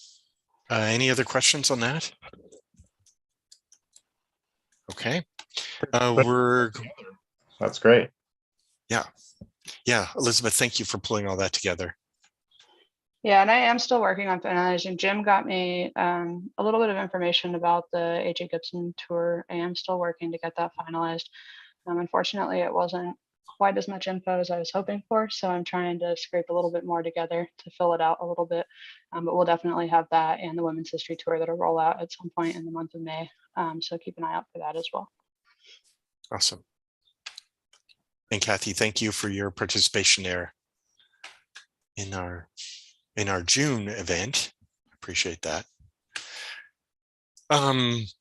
Any other questions on that? Okay. That's great. Yeah, Elizabeth, thank you for pulling all that together. Yeah, and I am still working on finalizing. Jim got me a little bit of information about the A.J. Gibson tour. I am still working to get that finalized. Unfortunately, it wasn't quite as much info as I was hoping for, so I'm trying to scrape a little bit more together to fill it out a little bit. But we'll definitely have that and the Women's History Tour that'll roll out at some point in the month of May. So keep an eye out for that as well. Awesome. And Kathy, thank you for your participation there in our June event. Appreciate that.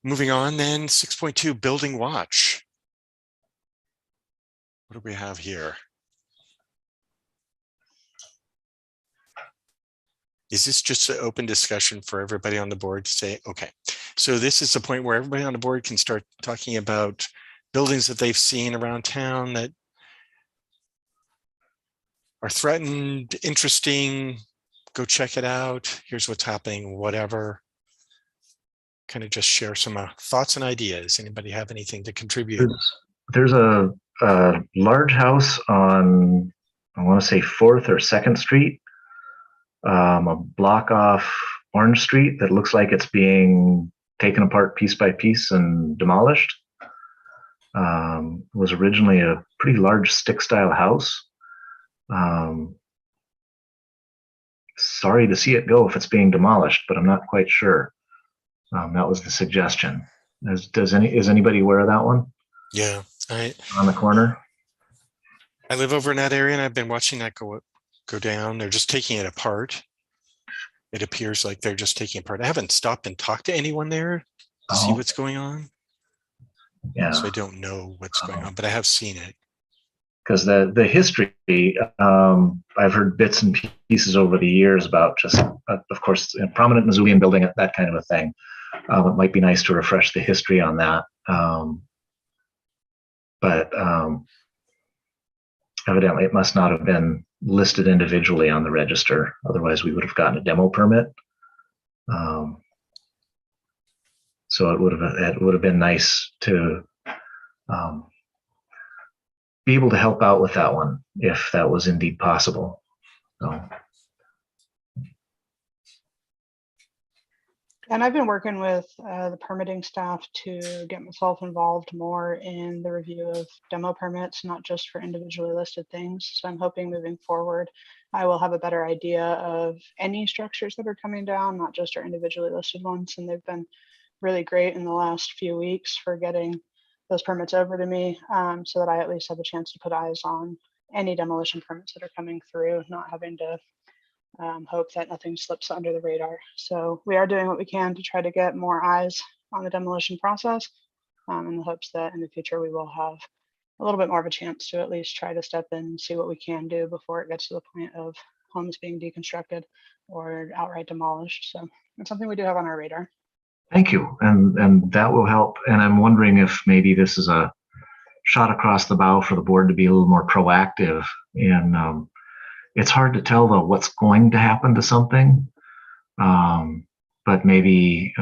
Moving on then, 6.2 Building Watch. What do we have here? Is this just an open discussion for everybody on the board to say, okay, so this is the point where everybody on the board can start talking about buildings that they've seen around town that are threatened, interesting, go check it out. Here's what's happening, whatever. Kind of just share some thoughts and ideas. Anybody have anything to contribute? There's a large house on, I want to say 4th or 2nd Street, a block off Orange Street that looks like it's being taken apart piece by piece and demolished. Was originally a pretty large stick-style house. Sorry to see it go if it's being demolished, but I'm not quite sure. That was the suggestion. Is anybody aware of that one? Yeah, On the corner. I live over in that area, and I've been watching that go down. They're just taking it apart. It appears like they're just taking it apart. I haven't stopped and talked to anyone there to see what's going on. Yeah. So I don't know what's going on, but I have seen it. Because the history, I've heard bits and pieces over the years about just, of course, a prominent Missoulian building, that kind of a thing. It might be nice to refresh the history on that. But evidently it must not have been listed individually on the register. Otherwise we would have gotten a demo permit. So it would have been nice to be able to help out with that one if that was indeed possible. So. And I've been working with the permitting staff to get myself involved more in the review of demo permits, not just for individually listed things. So I'm hoping moving forward, I will have a better idea of any structures that are coming down, not just our individually listed ones. And they've been really great in the last few weeks for getting those permits over to me, so that I at least have a chance to put eyes on any demolition permits that are coming through, not having to hope that nothing slips under the radar. So we are doing what we can to try to get more eyes on the demolition process, in the hopes that in the future we will have a little bit more of a chance to at least try to step in and see what we can do before it gets to the point of homes being deconstructed or outright demolished. So it's something we do have on our radar. Thank you, and that will help. And I'm wondering if maybe this is a shot across the bow for the board to be a little more proactive. And it's hard to tell though what's going to happen to something. but maybe,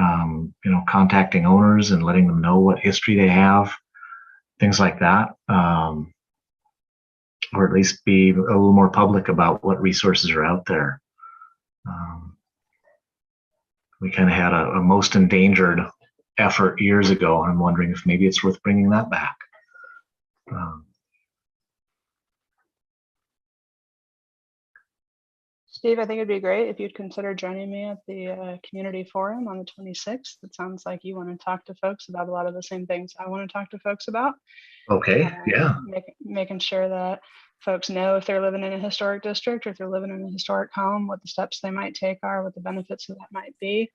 contacting owners and letting them know what history they have, things like that. Or at least be a little more public about what resources are out there. We kind of had a most endangered effort years ago. I'm wondering if maybe it's worth bringing that back. Steve, I think it'd be great if you'd consider joining me at the community forum on the 26th. It sounds like you want to talk to folks about a lot of the same things I want to talk to folks about. Okay, yeah. Making sure that folks know if they're living in a historic district or if they're living in a historic home, what the steps they might take are, what the benefits of that might be,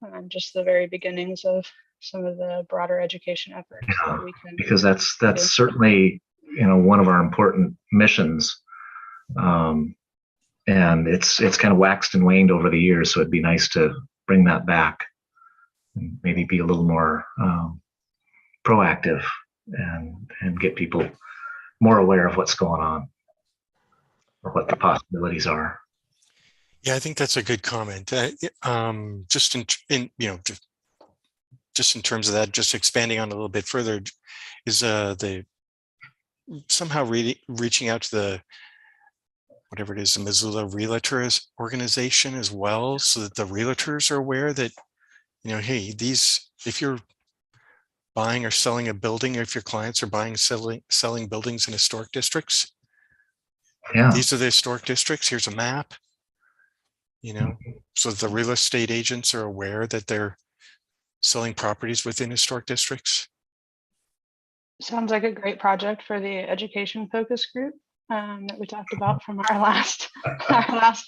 and just the very beginnings of some of the broader education efforts that we can because that's do. certainly one of our important missions. And it's kind of waxed and waned over the years, so it'd be nice to bring that back and maybe be a little more proactive and get people more aware of what's going on or what the possibilities are. Yeah, I think that's a good comment. Just in terms of that, just expanding on a little bit further, is the somehow reaching out to the whatever it is, the Missoula Realtors organization as well, so that the realtors are aware that, hey, if you're buying or selling a building, or if your clients are buying and selling buildings in historic districts, these are the historic districts. Here's a map, so that the real estate agents are aware that they're selling properties within historic districts. Sounds like a great project for the education focus group that we talked about from our last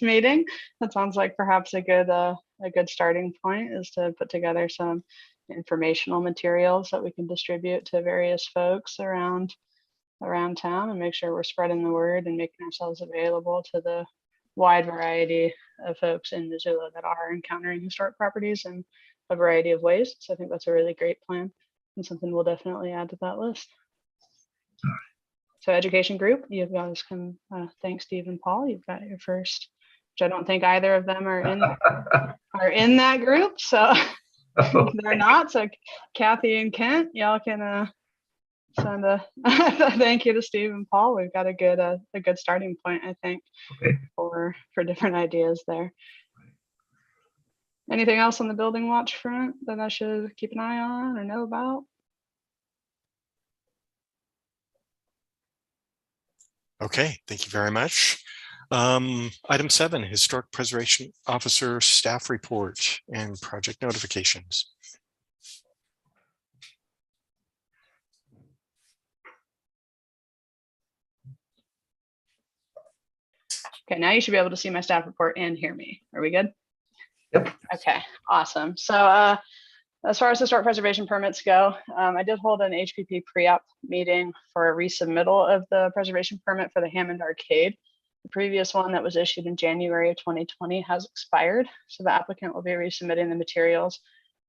meeting. That sounds like perhaps a good starting point is to put together some informational materials that we can distribute to various folks around town and make sure we're spreading the word and making ourselves available to the wide variety of folks in Missoula that are encountering historic properties in a variety of ways. So I think that's a really great plan and something we'll definitely add to that list. So education group, you guys can thank Steve and Paul. You've got your first, which I don't think either of them are in that group. So they're not. So Kathy and Kent, y'all can send a thank you to Steve and Paul. We've got a good starting point, I think, for different ideas there. Anything else on the building watch front that I should keep an eye on or know about? Okay, thank you very much. Item 7, Historic Preservation Officer Staff Report and Project Notifications. Okay, now you should be able to see my staff report and hear me. Are we good? Yep. Okay, awesome. So as far as historic preservation permits go, I did hold an HPP pre-op meeting for a resubmittal of the preservation permit for the Hammond Arcade. The previous one that was issued in January of 2020 has expired, so the applicant will be resubmitting the materials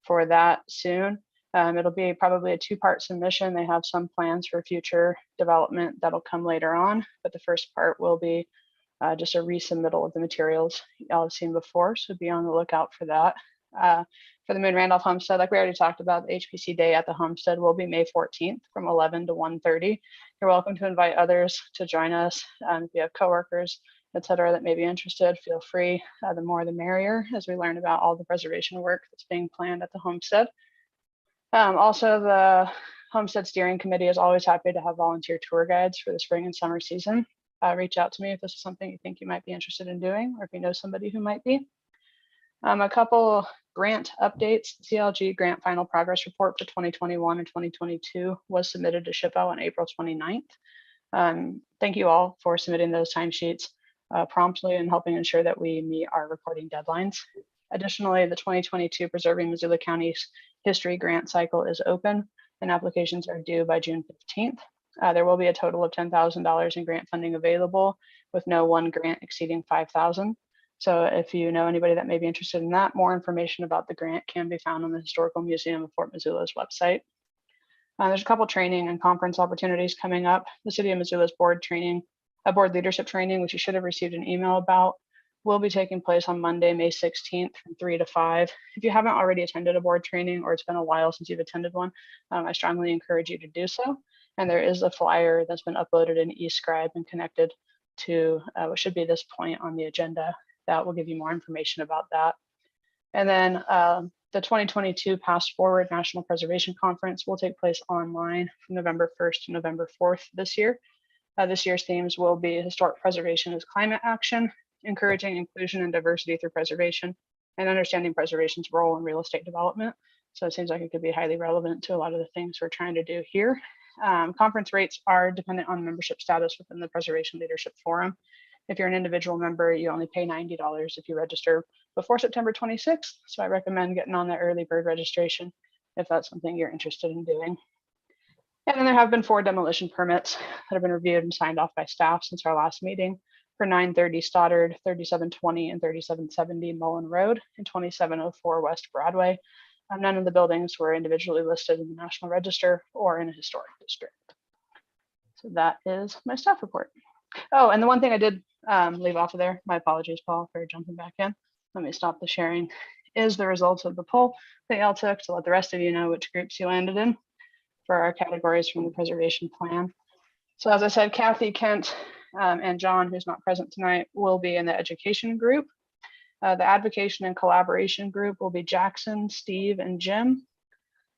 for that soon. It'll be probably a 2-part submission. They have some plans for future development that'll come later on, but the first part will be just a resubmittal of the materials y'all have seen before, so be on the lookout for that. For the Moon Randolph Homestead, like we already talked about, the HPC day at the homestead will be May 14th from 11 to 1:30. You're welcome to invite others to join us. If you have coworkers, et cetera, that may be interested, feel free. The more the merrier, as we learn about all the preservation work that's being planned at the homestead. Also, the Homestead Steering Committee is always happy to have volunteer tour guides for the spring and summer season. Reach out to me if this is something you think you might be interested in doing, or if you know somebody who might be. A couple grant updates. The CLG grant final progress report for 2021 and 2022 was submitted to SHPO on April 29th. Thank you all for submitting those timesheets promptly and helping ensure that we meet our reporting deadlines. Additionally, the 2022 Preserving Missoula County's History Grant Cycle is open and applications are due by June 15th. There will be a total of $10,000 in grant funding available, with no one grant exceeding $5,000. So if you know anybody that may be interested in that, more information about the grant can be found on the Historical Museum of Fort Missoula's website. There's a couple training and conference opportunities coming up. The City of Missoula's board leadership training, which you should have received an email about, will be taking place on Monday, May 16th from 3 to 5. If you haven't already attended a board training or it's been a while since you've attended one, I strongly encourage you to do so. And there is a flyer that's been uploaded in eScribe and connected to what should be this point on the agenda that will give you more information about that. And then the 2022 Pass Forward National Preservation Conference will take place online from November 1st to November 4th this year. This year's themes will be historic preservation as climate action, encouraging inclusion and diversity through preservation, and understanding preservation's role in real estate development. So it seems like it could be highly relevant to a lot of the things we're trying to do here. Conference rates are dependent on membership status within the Preservation Leadership Forum. If you're an individual member, you only pay $90 if you register before September 26th. So I recommend getting on the early bird registration if that's something you're interested in doing. And then there have been 4 demolition permits that have been reviewed and signed off by staff since our last meeting for 930 Stoddard, 3720 and 3770 Mullen Road, and 2704 West Broadway. None of the buildings were individually listed in the National Register or in a historic district. So that is my staff report. Oh, and the one thing I did leave off of there, my apologies, Paul, for jumping back in. Let me stop the sharing, is the results of the poll that y'all took to let the rest of you know which groups you landed in for our categories from the preservation plan. So as I said, Kathy, Kent, and John, who's not present tonight, will be in the education group. The advocation and collaboration group will be Jackson, Steve, and Jim.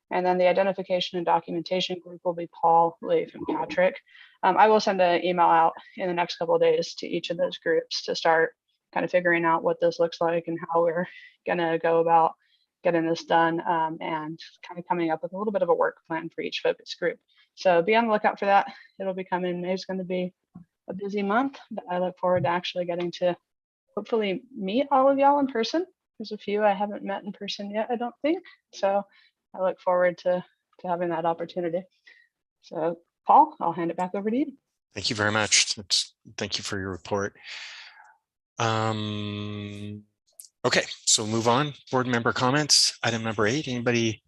And then the identification and documentation group will be Paul, Leif, and Patrick. I will send an email out in the next couple of days to each of those groups to start kind of figuring out what this looks like and how we're gonna go about getting this done, and kind of coming up with a little bit of a work plan for each focus group. So be on the lookout for that. It'll be coming. May's going to be a busy month, but I look forward to actually getting to hopefully meet all of y'all in person. There's a few I haven't met in person yet, I don't think. So I look forward to having that opportunity. So Paul, I'll hand it back over to you. Thank you very much. Thank you for your report. Okay, so we'll move on. Board member comments. Item number 8. Anybody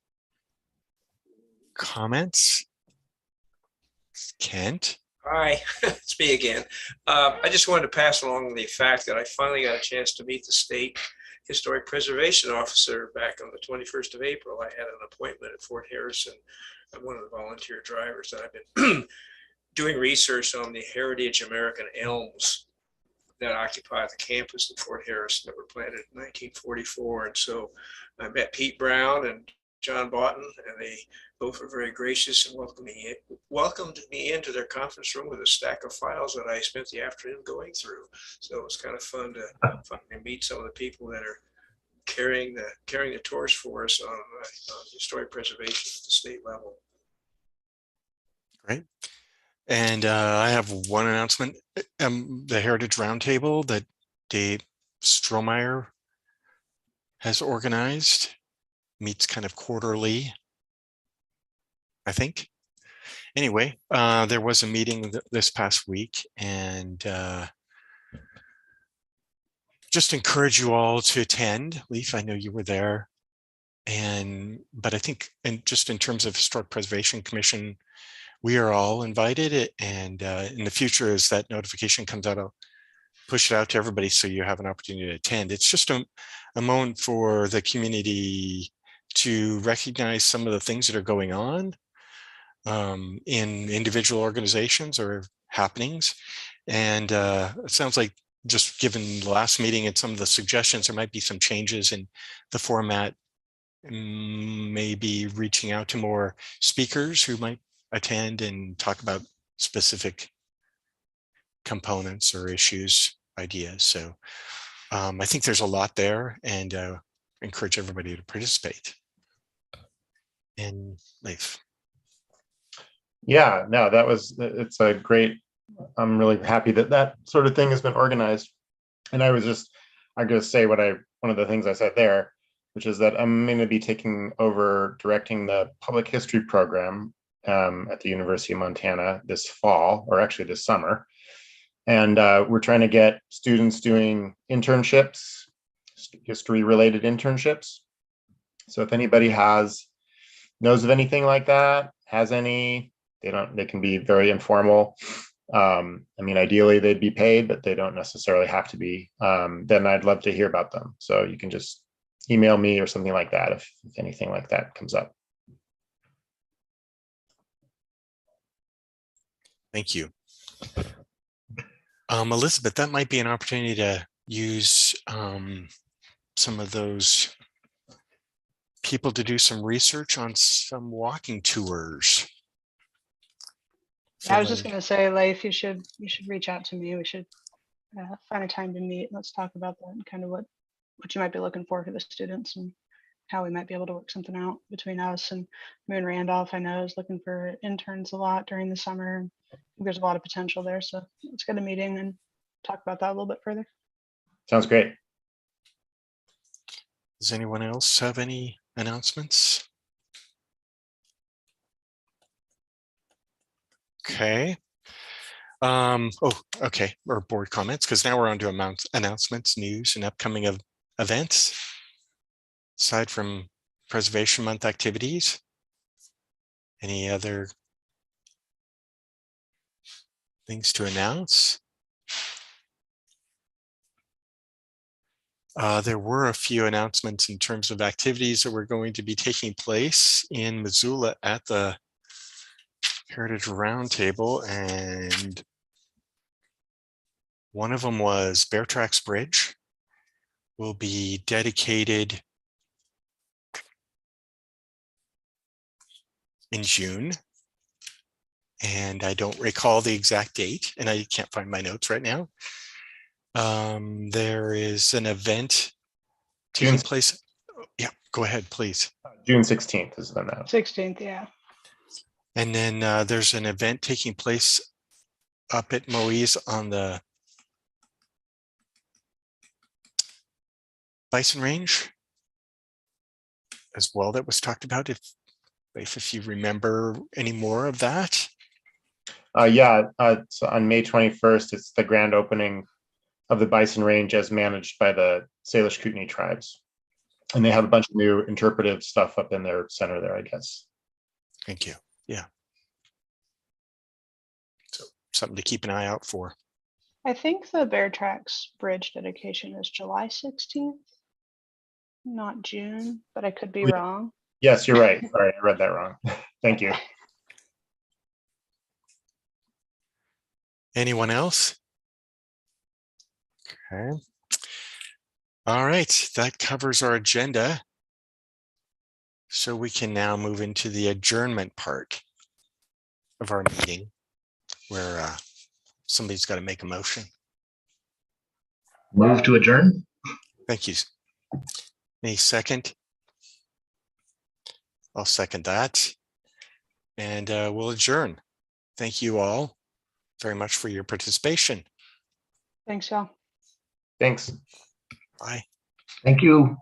comments? Kent? Hi, it's me again. I just wanted to pass along the fact that I finally got a chance to meet the state historic preservation officer back on the 21st of April. I had an appointment at Fort Harrison. I'm one of the volunteer drivers that I've been doing research on the heritage American elms that occupy the campus at Fort Harrison that were planted in 1944. And so I met Pete Brown and John Boughton, and they both were very gracious and welcomed me into their conference room with a stack of files that I spent the afternoon going through. So it was kind of fun to meet some of the people that are carrying the torch for us on historic preservation at the state level. Great. And I have one announcement. The Heritage Roundtable that Dave Strohmeyer has organized meets kind of quarterly, I think. Anyway, there was a meeting this past week, and just encourage you all to attend. Leif, I know you were there. But I think, and just in terms of Historic Preservation Commission, we are all invited, and in the future, as that notification comes out, I'll push it out to everybody so you have an opportunity to attend. It's just a moment for the community to recognize some of the things that are going on in individual organizations or happenings. And it sounds like, just given the last meeting and some of the suggestions, there might be some changes in the format, maybe reaching out to more speakers who might attend and talk about specific components or issues, ideas. So I think there's a lot there, and encourage everybody to participate. And Leif. Yeah, no, it's a great, I'm really happy that that sort of thing has been organized. And I'm going to say one of the things I said there, which is that I'm going to be taking over directing the public history program at the University of Montana this fall, or actually this summer. And we're trying to get students doing internships, history related internships. So if anybody knows of anything like that, has any, they can be very informal. I mean, ideally they'd be paid, but they don't necessarily have to be. Then I'd love to hear about them. So you can just email me or something like that if anything like that comes up. Thank you. Elizabeth, that might be an opportunity to use some of those people to do some research on some walking tours. Yeah, I was just going to say, Leif, you should reach out to me. We should find a time to meet. Let's talk about that and kind of what you might be looking for the students and how we might be able to work something out between us. And Moon Randolph, I know, is looking for interns a lot during the summer. I think there's a lot of potential there. So let's get a meeting and talk about that a little bit further. Sounds great. Does anyone else have any announcements? Okay. Oh, okay. Or board comments, because now we're on to announcements, news, and upcoming events. Aside from Preservation Month activities, any other things to announce? There were a few announcements in terms of activities that were going to be taking place in Missoula at the Heritage Roundtable, and one of them was Bear Tracks Bridge will be dedicated in June. And I don't recall the exact date, and I can't find my notes right now. There is an event taking place. Yeah, go ahead, please. June 16th is the now. 16th, yeah. And then there's an event taking place up at Moise on the Bison Range as well that was talked about, if you remember any more of that. So on May 21st, it's the grand opening of the Bison Range as managed by the Salish Kootenai tribes. And they have a bunch of new interpretive stuff up in their center there, I guess. Thank you. Yeah. So something to keep an eye out for. I think the Bear Tracks Bridge dedication is July 16th, not June, but I could be wrong. Yes, you're right. Sorry, I read that wrong. Thank you. Anyone else? Okay. All right, that covers our agenda. So we can now move into the adjournment part of our meeting where somebody's got to make a motion. Move to adjourn. Thank you. Any second? I'll second that. And we'll adjourn. Thank you all very much for your participation. Thanks, y'all. Thanks. Bye. Thank you.